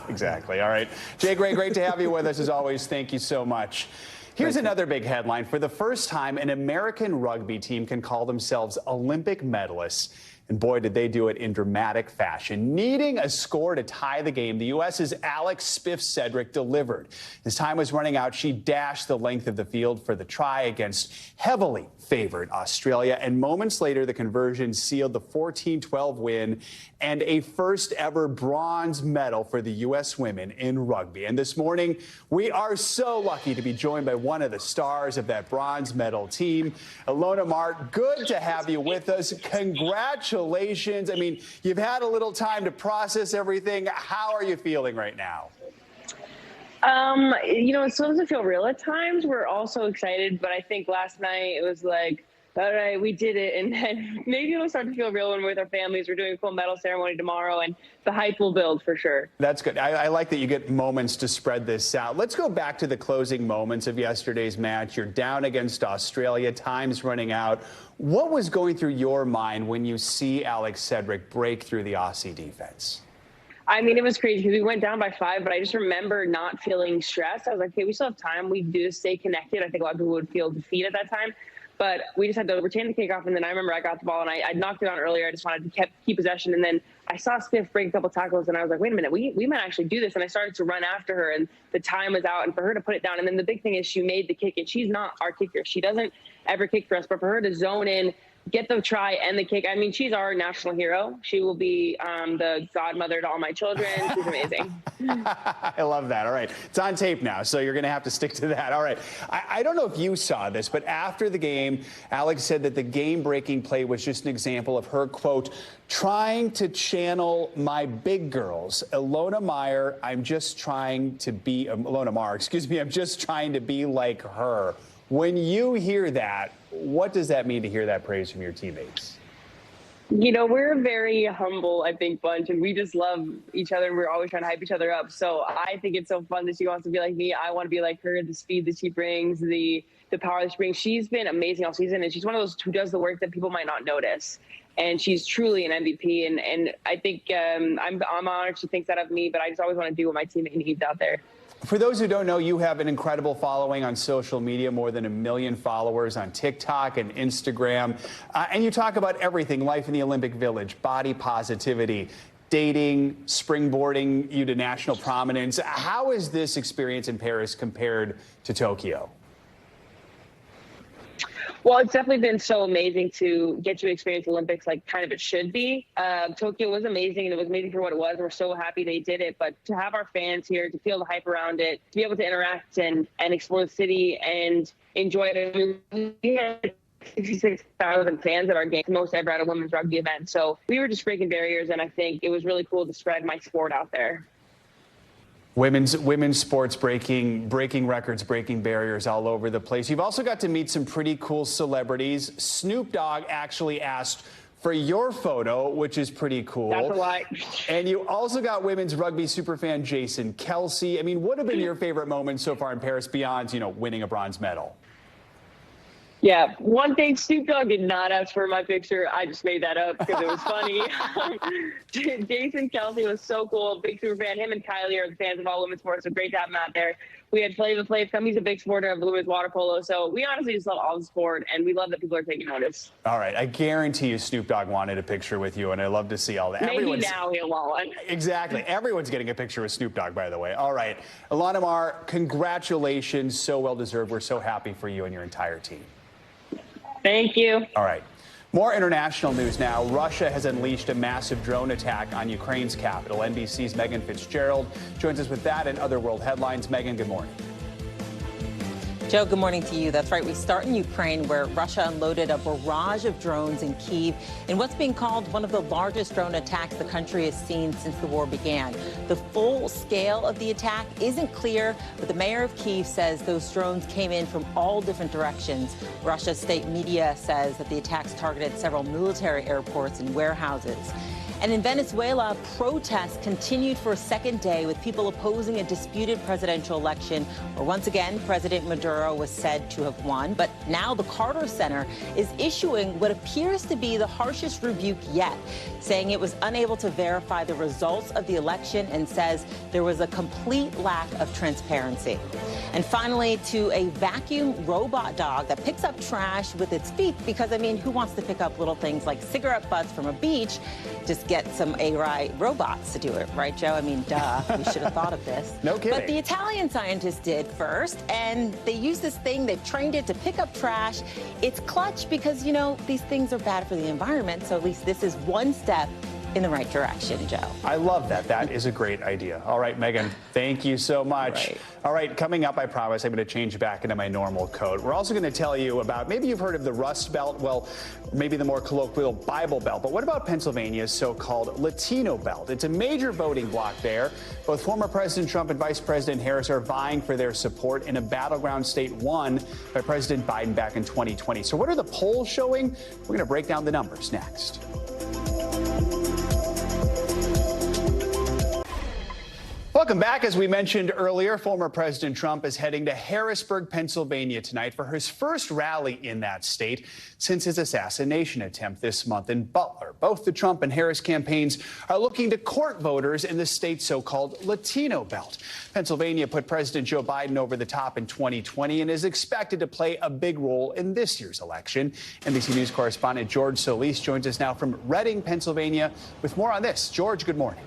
Exactly. All right. Jay Gray, great to have you with us as always. Thank you so much. Here's another big headline. For the first time, an American rugby team can call themselves Olympic medalists. And boy, did they do it in dramatic fashion. Needing a score to tie the game, the U.S.'s Alex Spiff-Cedric delivered. As time was running out, she dashed the length of the field for the try against heavily favored Australia. And moments later, the conversion sealed the 14-12 win and a first ever bronze medal for the U.S. women in rugby. And this morning, we are so lucky to be joined by one of the stars of that bronze medal team. Ilona Mart, good to have you with us. Congratulations. I mean, you've had a little time to process everything. How are you feeling right now? You know, it still doesn't feel real at times. We're all so excited, but I think last night it was like, all right, we did it. And then maybe it'll start to feel real when we're with our families. We're doing a full medal ceremony tomorrow, and the hype will build for sure. That's good. I like that you get moments to spread this out. Let's go back to the closing moments of yesterday's match. You're down against Australia. Time's running out. What was going through your mind when you see Alex Cedric break through the Aussie defense? I mean, it was crazy because we went down by 5, but I just remember not feeling stressed. I was like, okay, we still have time. We do stay connected. I think a lot of people would feel defeat at that time. But we just had to retain the kickoff, and then I remember I got the ball, and I knocked it on earlier. I just wanted to keep possession, and then I saw Spiff break a couple tackles, and I was like, wait a minute, we might actually do this. And I started to run after her, and the time was out, and for her to put it down. And then the big thing is she made the kick, and she's not our kicker. She doesn't ever kick for us, but for her to zone in, get the try and the kick. I mean, she's our national hero. She will be the godmother to all my children. She's amazing. I love that. All right. It's on tape now, so you're going to have to stick to that. All right. I don't know if you saw this, but after the game, Alex said that the game-breaking play was just an example of her, quote, trying to channel my big girls. Ilona Maher, I'm just trying to be like her. When you hear that, what does that mean to hear that praise from your teammates? You know, we're a very humble, I think, bunch, and we just love each other. We're always trying to hype each other up. So I think it's so fun that she wants to be like me. I want to be like her, the speed that she brings, the power that she brings. She's been amazing all season, and she's one of those who does the work that people might not notice. And she's truly an MVP. And I think I'm honored she thinks that of me, but I just always want to do what my teammate needs out there. For those who don't know, you have an incredible following on social media, more than 1 million followers on TikTok and Instagram. And you talk about everything, life in the Olympic Village, body positivity, dating, springboarding you to national prominence. How is this experience in Paris compared to Tokyo? Well, it's definitely been so amazing to get to experience Olympics like kind of it should be. Tokyo was amazing, and it was amazing for what it was. We're so happy they did it. But to have our fans here, to feel the hype around it, to be able to interact and explore the city and enjoy it. We had 66,000 fans at our game, the most ever at a women's rugby event. So we were just breaking barriers, and I think it was really cool to spread my sport out there. Women's sports breaking records, breaking barriers all over the place. You've also got to meet some pretty cool celebrities. Snoop Dogg actually asked for your photo, which is pretty cool. That's a lie. And you also got women's rugby superfan Jason Kelsey. I mean, what have been your favorite moments so far in Paris beyond, winning a bronze medal? Yeah, one thing, Snoop Dogg did not ask for my picture. I just made that up because it was funny. Jason Kelsey was so cool, big super fan. Him and Kylie are the fans of all women's sports, so great to have him out there. We had Flavor Flav come. He's a big supporter of the women's water polo, so we honestly just love all the sport, and we love that people are taking notice. All right, I guarantee you Snoop Dogg wanted a picture with you, and I love to see all that. Maybe now he'll want one. Exactly. Everyone's getting a picture with Snoop Dogg, by the way. All right, Ilona Maher, congratulations. So well-deserved. We're so happy for you and your entire team. Thank you. All right. More international news now. Russia has unleashed a massive drone attack on Ukraine's capital. NBC's Megan Fitzgerald joins us with that and other world headlines. Megan, good morning. Joe, good morning to you. That's right. We start in Ukraine, where Russia unloaded a barrage of drones in Kyiv in what's being called one of the largest drone attacks the country has seen since the war began. The full scale of the attack isn't clear, but the mayor of Kyiv says those drones came in from all different directions. Russia's state media says that the attacks targeted several military airports and warehouses. And in Venezuela, protests continued for a second day, with people opposing a disputed presidential election where once again President Maduro was said to have won. But now the Carter Center is issuing what appears to be the harshest rebuke yet, saying it was unable to verify the results of the election and says there was a complete lack of transparency. And finally, to a vacuum robot dog that picks up trash with its feet, because, I mean, who wants to pick up little things like cigarette butts from a beach? Just get some AI robots to do it, right, Joe? I mean, duh, we should have thought of this. No kidding. But the Italian scientists did first, and they used this thing, they've trained it to pick up trash. It's clutch because, these things are bad for the environment, so at least this is one step in the right direction, Joe. I love that. That is a great idea. All right, Megan, thank you so much. Right. All right, coming up, I promise I'm going to change back into my normal code. We're also going to tell you about, maybe you've heard of the Rust Belt, well, maybe the more colloquial Bible Belt, but what about Pennsylvania's so-called Latino Belt? It's a major voting bloc there. Both former President Trump and Vice President Harris are vying for their support in a battleground state won by President Biden back in 2020. So what are the polls showing? We're going to break down the numbers next. Welcome back. As we mentioned earlier, former President Trump is heading to Harrisburg, Pennsylvania tonight for his first rally in that state since his assassination attempt this month in Butler. Both the Trump and Harris campaigns are looking to court voters in the state's so-called Latino belt. Pennsylvania put President Joe Biden over the top in 2020 and is expected to play a big role in this year's election. NBC News correspondent George Solis joins us now from Reading, Pennsylvania, with more on this. George, good morning.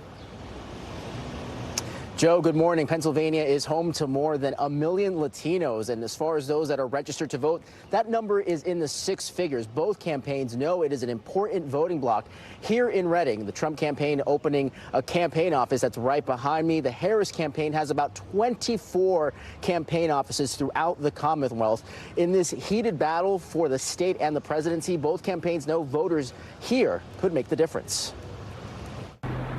Joe, good morning. Pennsylvania is home to more than 1 million Latinos. And as far as those that are registered to vote, that number is in the 6 figures. Both campaigns know it is an important voting bloc. Here in Reading, the Trump campaign opening a campaign office that's right behind me. The Harris campaign has about 24 campaign offices throughout the Commonwealth. In this heated battle for the state and the presidency, both campaigns know voters here could make the difference.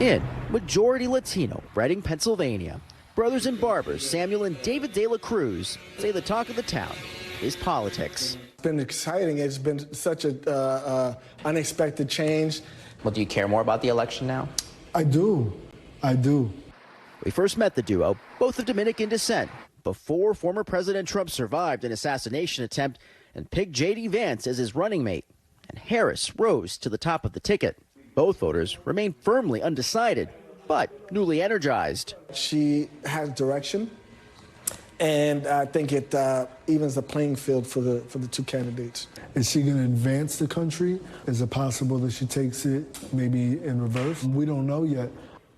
In majority Latino, Reading, Pennsylvania, brothers and barbers Samuel and David De La Cruz say the talk of the town is politics. It's been exciting. It's been such a unexpected change. Well, do you care more about the election now? I do. We first met the duo, both of Dominican descent, before former President Trump survived an assassination attempt and picked J.D. Vance as his running mate. And Harris rose to the top of the ticket. Both voters remain firmly undecided, but newly energized. She has direction, and I think it evens the playing field for the two candidates. Is she going to advance the country? Is it possible that she takes it maybe in reverse? We don't know yet.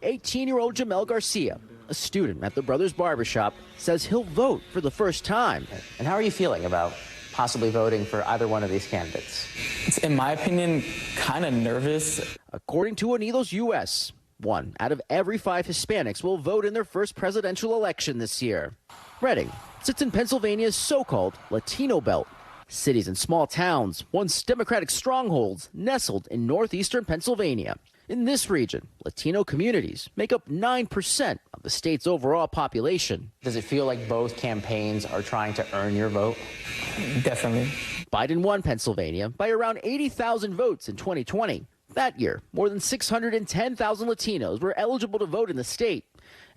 18-year-old Jamel Garcia, a student at the Brothers Barbershop, says he'll vote for the first time. And how are you feeling about possibly voting for either one of these candidates? It's, in my opinion, kind of nervous. According to Unidos U.S., 1 out of every 5 Hispanics will vote in their first presidential election this year. Reading sits in Pennsylvania's so-called Latino belt. Cities and small towns, once Democratic strongholds, nestled in northeastern Pennsylvania. In this region, Latino communities make up 9% of the state's overall population. Does it feel like both campaigns are trying to earn your vote? Definitely. Biden won Pennsylvania by around 80,000 votes in 2020. That year, more than 610,000 Latinos were eligible to vote in the state.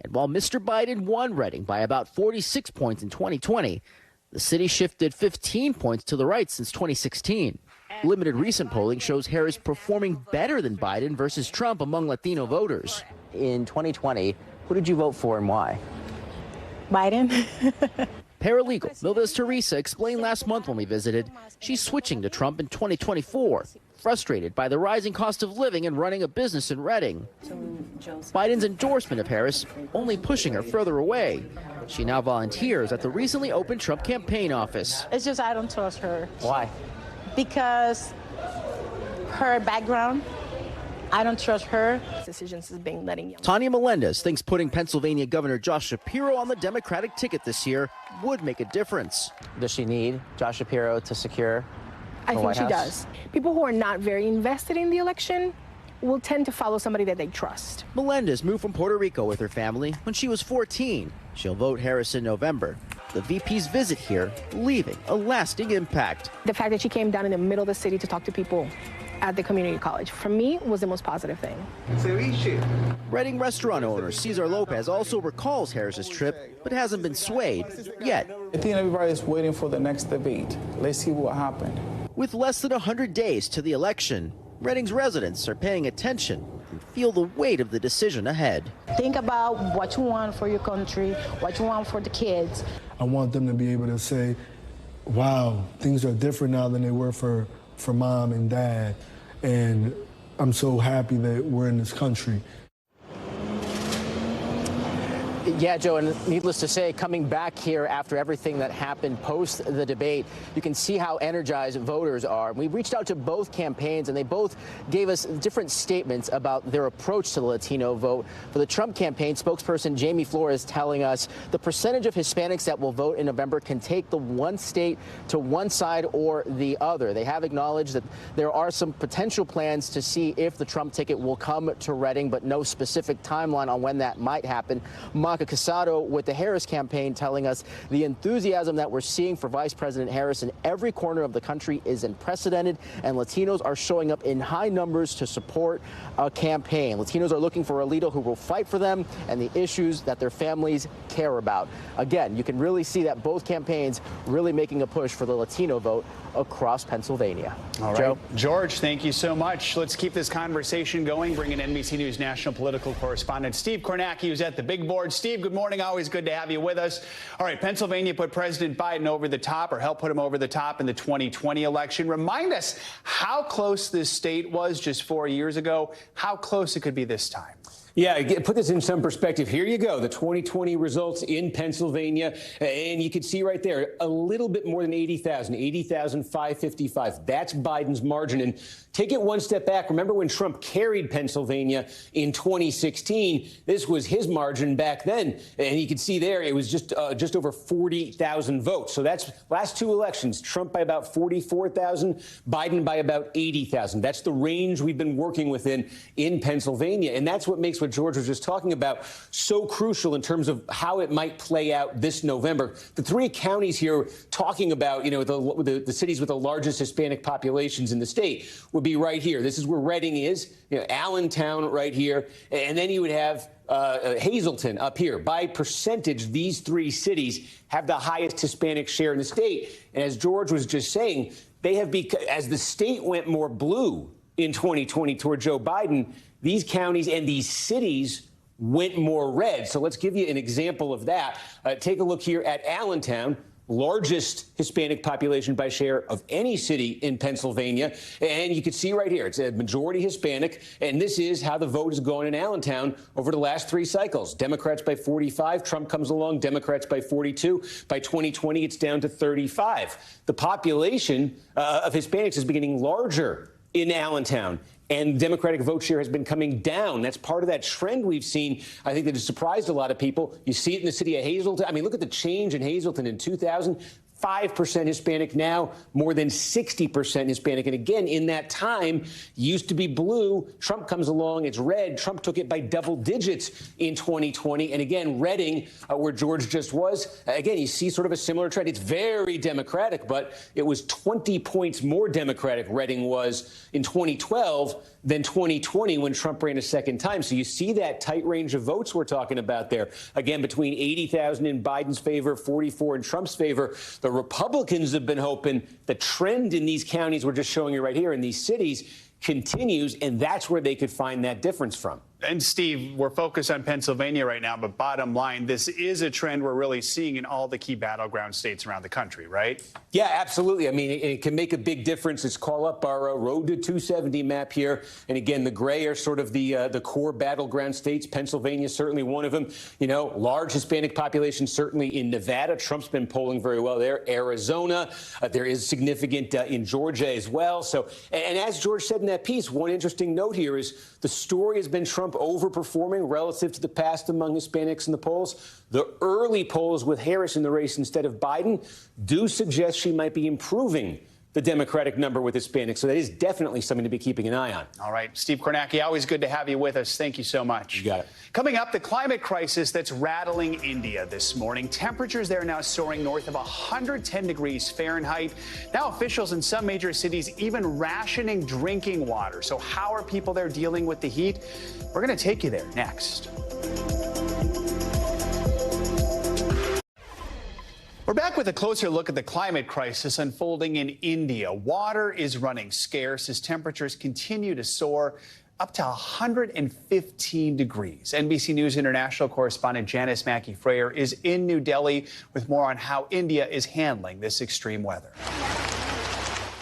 And while Mr. Biden won Reading by about 46 points in 2020, the city shifted 15 points to the right since 2016. Limited recent polling shows Harris performing better than Biden versus Trump among Latino voters. In 2020, who did you vote for and why? Biden. Paralegal Mildes Teresa explained last month when we visited she's switching to Trump in 2024, frustrated by the rising cost of living and running a business in Reading. Biden's endorsement of Harris only pushing her further away. She now volunteers at the recently opened Trump campaign office. It's just I don't trust her. Why? Because her background, I don't trust her. Decisions is being letting young. Tanya Melendez thinks putting Pennsylvania Governor Josh Shapiro on the Democratic ticket this year would make a difference. Does she need Josh Shapiro to secure I think she does. People who are not very invested in the election will tend to follow somebody that they trust. Melendez moved from Puerto Rico with her family when she was 14. She'll vote Harris in November. The VP's visit here leaving a lasting impact. The fact that she came down in the middle of the city to talk to people at the community college, for me, was the most positive thing. Reading restaurant owner Cesar Lopez also recalls Harris's trip, but hasn't been swayed yet. I think everybody's waiting for the next debate. Let's see what happened. With less than 100 days to the election, Reading's residents are paying attention and feel the weight of the decision ahead. Think about what you want for your country, what you want for the kids. I want them to be able to say, wow, things are different now than they were for mom and dad. And I'm so happy that we're in this country. Yeah, Joe, and needless to say, coming back here after everything that happened post the debate, you can see how energized voters are. We reached out to both campaigns, and they both gave us different statements about their approach to the Latino vote. For the Trump campaign, spokesperson Jamie Flores telling us the percentage of Hispanics that will vote in November can take the one state to one side or the other. They have acknowledged that there are some potential plans to see if the Trump ticket will come to Reading, but no specific timeline on when that might happen. Monica Casado with the Harris campaign telling us the enthusiasm that we're seeing for Vice President Harris in every corner of the country is unprecedented, and Latinos are showing up in high numbers to support a campaign. Latinos are looking for a leader who will fight for them and the issues that their families care about. Again, you can really see that both campaigns really making a push for the Latino vote across Pennsylvania. All right. Joe? George, thank you so much. Let's keep this conversation going. Bring in NBC News national political correspondent Steve Kornacki, who's at the big board. Steve, good morning. Always good to have you with us. All right, Pennsylvania put President Biden over the top, or helped put him over the top in the 2020 election. Remind us how close this state was just 4 years ago, how close it could be this time. Yeah, put this in some perspective. Here you go, the 2020 results in Pennsylvania. And you can see right there, a little bit more than 80,000, 80,555. That's Biden's margin. And take it one step back. Remember when Trump carried Pennsylvania in 2016? This was his margin back then. And you can see there, it was just over 40,000 votes. So that's last two elections, Trump by about 44,000, Biden by about 80,000. That's the range we've been working within in Pennsylvania. And that's what makes what George was just talking about so crucial in terms of how it might play out this November. The three counties here talking about, you know, the cities with the largest Hispanic populations in the state would be right here. This is where Reading is, you know, Allentown right here. And then you would have Hazleton up here. By percentage, these three cities have the highest Hispanic share in the state. And as George was just saying, they have as the state went more blue in 2020 toward Joe Biden, these counties and these cities went more red. So let's give you an example of that. Take a look here at Allentown, largest Hispanic population by share of any city in Pennsylvania. And you can see right here, it's a majority Hispanic. And this is how the vote has gone in Allentown over the last three cycles. Democrats by 45. Trump comes along. Democrats by 42. By 2020, it's down to 35. The population of Hispanics is beginning larger in Allentown. And Democratic vote share has been coming down. That's part of that trend we've seen, I think, that has surprised a lot of people. You see it in the city of Hazleton. I mean, look at the change in Hazleton in 2000. 5% Hispanic, now more than 60% Hispanic. And again, in that time, used to be blue. Trump comes along, it's red. Trump took it by double digits in 2020. And again, Reading, where George just was, again, you see sort of a similar trend. It's very Democratic, but it was 20 points more Democratic, Reading was, in 2012 than 2020 when Trump ran a second time. So you see that tight range of votes we're talking about there. Again, between 80,000 in Biden's favor, 44 in Trump's favor. The Republicans have been hoping the trend in these counties we're just showing you right here in these cities continues, and that's where they could find that difference from. And Steve, we're focused on Pennsylvania right now, but bottom line, this is a trend we're really seeing in all the key battleground states around the country, right? Yeah, absolutely. I mean, it can make a big difference. It's call up our road to 270 map here. And again, the gray are sort of the core battleground states. Pennsylvania is certainly one of them. You know, large Hispanic population, certainly in Nevada. Trump's been polling very well there. Arizona, there is significant in Georgia as well. So, and as George said in that piece, one interesting note here is the story has been Trump overperforming relative to the past among Hispanics in the polls. The early polls with Harris in the race instead of Biden do suggest she might be improving the Democratic number with Hispanics. So that is definitely something to be keeping an eye on. All right. Steve Kornacki, always good to have you with us. Thank you so much. You got it. Coming up, the climate crisis that's rattling India this morning. Temperatures there now soaring north of 110 degrees Fahrenheit. Now officials in some major cities even rationing drinking water. So how are people there dealing with the heat? We're going to take you there next. We're back with a closer look at the climate crisis unfolding in India. Water is running scarce as temperatures continue to soar up to 115 degrees. NBC News International correspondent Janice Mackey-Frayer is in New Delhi with more on how India is handling this extreme weather.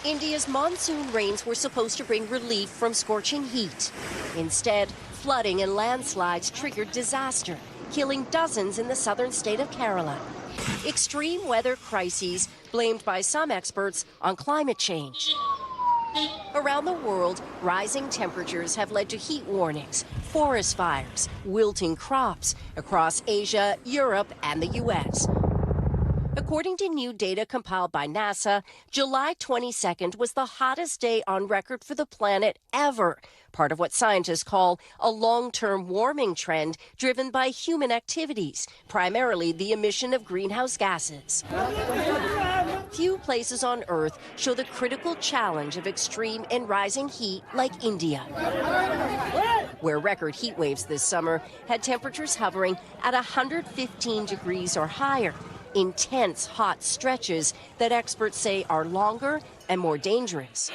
India's monsoon rains were supposed to bring relief from scorching heat. Instead, flooding and landslides triggered disaster, killing dozens in the southern state of Kerala. Extreme weather crises blamed by some experts on climate change. Around the world, rising temperatures have led to heat warnings, forest fires, wilting crops across Asia, Europe, and the U.S. According to new data compiled by NASA, July 22nd was the hottest day on record for the planet ever, part of what scientists call a long-term warming trend driven by human activities, primarily the emission of greenhouse gases. Few places on Earth show the critical challenge of extreme and rising heat like India, where record heat waves this summer had temperatures hovering at 115 degrees or higher. Intense hot stretches that experts say are longer and more dangerous.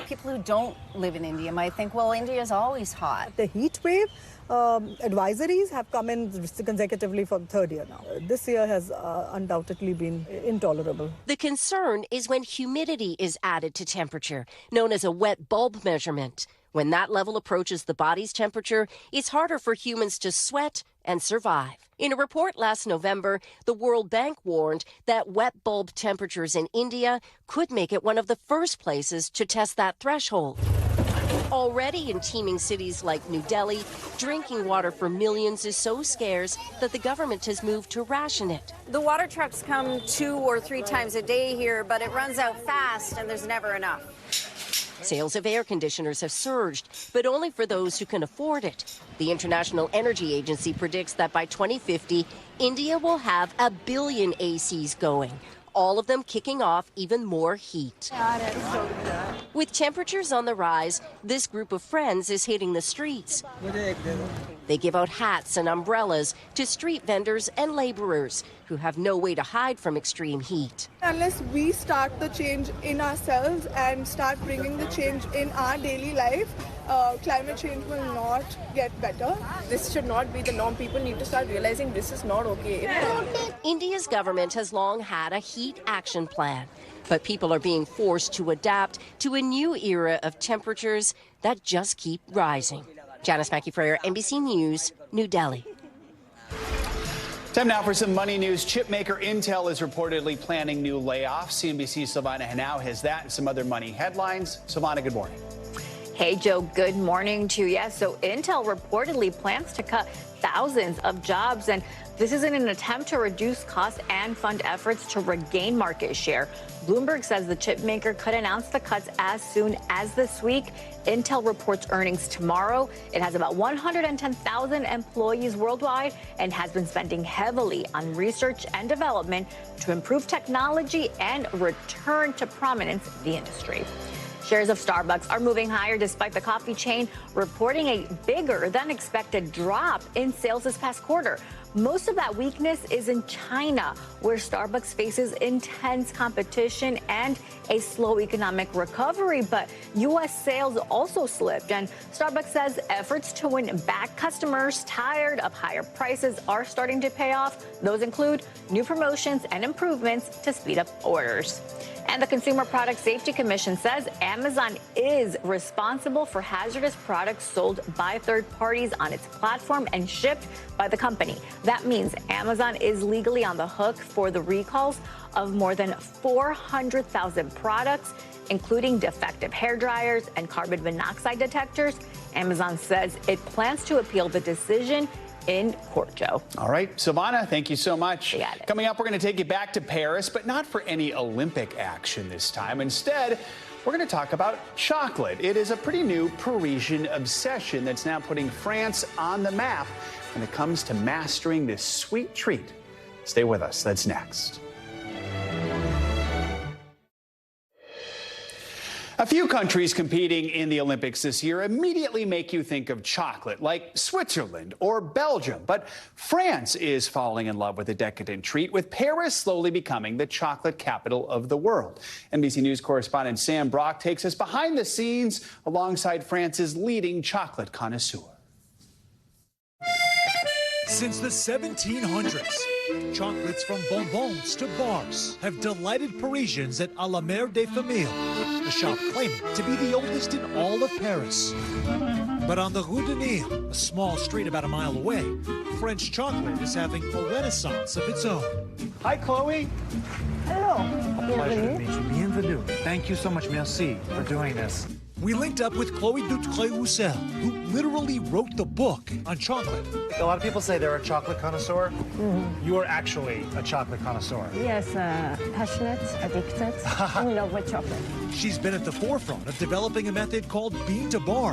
People who don't live in India might think, well, India is always hot. The heat wave advisories have come in consecutively for the third year now. This year has undoubtedly been intolerable. The concern is when humidity is added to temperature, known as a wet bulb measurement. When that level approaches the body's temperature, it's harder for humans to sweat and survive. In a report last November, the World Bank warned that wet bulb temperatures in India could make it one of the first places to test that threshold. Already in teeming cities like New Delhi, drinking water for millions is so scarce that the government has moved to ration it. The water trucks come 2 or 3 times a day here, but it runs out fast and there's never enough. Sales of air conditioners have surged, but only for those who can afford it. The International Energy Agency predicts that by 2050, India will have 1 billion ACs going, all of them kicking off even more heat. With temperatures on the rise, this group of friends is hitting the streets. They give out hats and umbrellas to street vendors and laborers who have no way to hide from extreme heat. Unless we start the change in ourselves and start bringing the change in our daily life, climate change will not get better. This should not be the norm. People need to start realizing this is not okay. India's government has long had a heat action plan, but people are being forced to adapt to a new era of temperatures that just keep rising. Janice Mackey-Freyer, NBC News, New Delhi. Time now for some money news. Chipmaker Intel is reportedly planning new layoffs. CNBC's Silvana Henao has that and some other money headlines. Silvana, good morning. Hey, Joe, good morning to you. So Intel reportedly plans to cut thousands of jobs, and this is in an attempt to reduce costs and fund efforts to regain market share. Bloomberg says the chip maker could announce the cuts as soon as this week. Intel reports earnings tomorrow. It has about 110,000 employees worldwide and has been spending heavily on research and development to improve technology and return to prominence in the industry. Shares of Starbucks are moving higher despite the coffee chain reporting a bigger than expected drop in sales this past quarter. Most of that weakness is in China, where Starbucks faces intense competition and a slow economic recovery. But U.S. sales also slipped, and Starbucks says efforts to win back customers tired of higher prices are starting to pay off. Those include new promotions and improvements to speed up orders. And the Consumer Product Safety Commission says Amazon is responsible for hazardous products sold by third parties on its platform and shipped by the company. That means Amazon is legally on the hook for the recalls of more than 400,000 products, including defective hair dryers and carbon monoxide detectors. Amazon says it plans to appeal the decision in court, Joe. All right, Silvana, thank you so much. You got it. Coming up, we're going to take you back to Paris, but not for any Olympic action this time. Instead, we're going to talk about chocolate. It is a pretty new Parisian obsession that's now putting France on the map when it comes to mastering this sweet treat. Stay with us. That's next. A few countries competing in the Olympics this year immediately make you think of chocolate, like Switzerland or Belgium. But France is falling in love with a decadent treat, with Paris slowly becoming the chocolate capital of the world. NBC News correspondent Sam Brock takes us behind the scenes alongside France's leading chocolate connoisseur. Since the 1700s, chocolates from bonbons to bars have delighted Parisians at À la Mère des Familles, the shop claiming to be the oldest in all of Paris. But on the Rue de Nil, a small street about a mile away, French chocolate is having a renaissance of its own. Hi, Chloe. Hello. Pleasure to meet you. Bienvenue. Thank you so much, merci, for doing this. We linked up with Chloe Dutré-Roussel, who literally wrote the book on chocolate. A lot of people say they're a chocolate connoisseur. Mm-hmm. You are actually a chocolate connoisseur. Yes, passionate, addicted, in love with chocolate. She's been at the forefront of developing a method called bean to bar.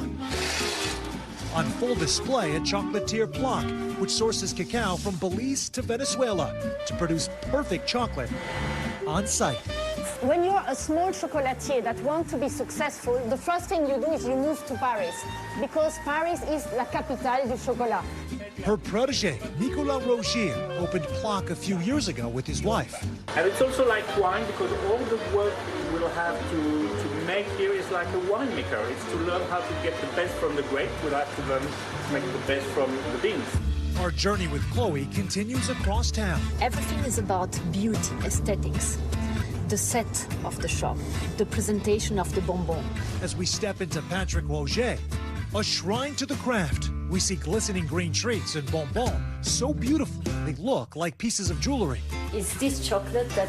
On full display at Chocolatier Plaque, which sources cacao from Belize to Venezuela to produce perfect chocolate on site. When you're a small chocolatier that wants to be successful, the first thing you do is you move to Paris, because Paris is la capitale du chocolat. Her protege, Nicolas Rogier, opened Plaque a few years ago with his wife. And it's also like wine, because all the work we will have to make here is like a winemaker. It's to learn how to get the best from the grape. We'll have to learn to make the best from the beans. Our journey with Chloe continues across town. Everything is about beauty, aesthetics. the set of the shop, the presentation of the bonbon. As we step into Patrick Roger, a shrine to the craft, we see glistening green treats and bonbons so beautiful they look like pieces of jewelry. It's this chocolate that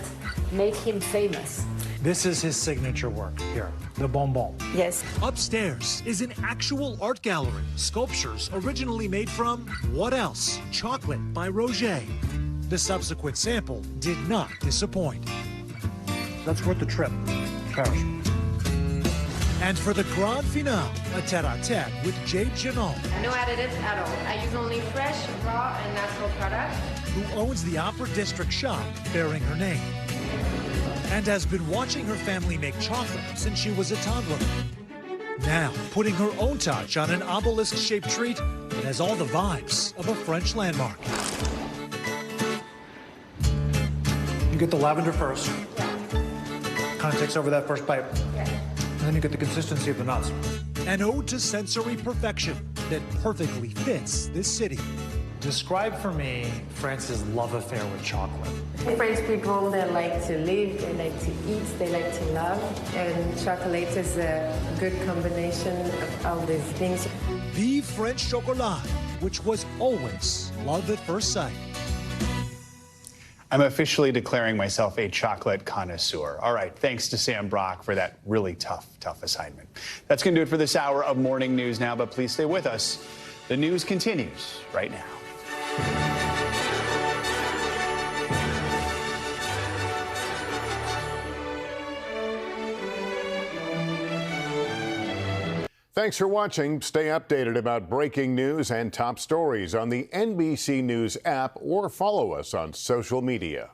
made him famous. This is his signature work here, the bonbon. Yes. Upstairs is an actual art gallery. Sculptures originally made from, what else? Chocolate by Roger. The subsequent sample did not disappoint. That's worth the trip. Paris. And for the grand finale, a tete-a-tete with Jade Janot, No additives at all. I use only fresh, raw, and natural products. who owns the Opera District shop bearing her name, and has been watching her family make chocolate since she was a toddler. Now, putting her own touch on an obelisk-shaped treat that has all the vibes of a French landmark. You get the lavender first. Kind of takes over that first bite. And then you get the consistency of the nuts. An ode to sensory perfection that perfectly fits this city. Describe for me France's love affair with chocolate. French people, they like to live, they like to eat, they like to love. And chocolate is a good combination of all these things. Vive French chocolat, which was always love at first sight. I'm officially declaring myself a chocolate connoisseur. All right, thanks to Sam Brock for that really tough assignment. That's going to do it for this hour of Morning News Now, but please stay with us. The news continues right now. Thanks for watching. Stay updated about breaking news and top stories on the NBC News app or follow us on social media.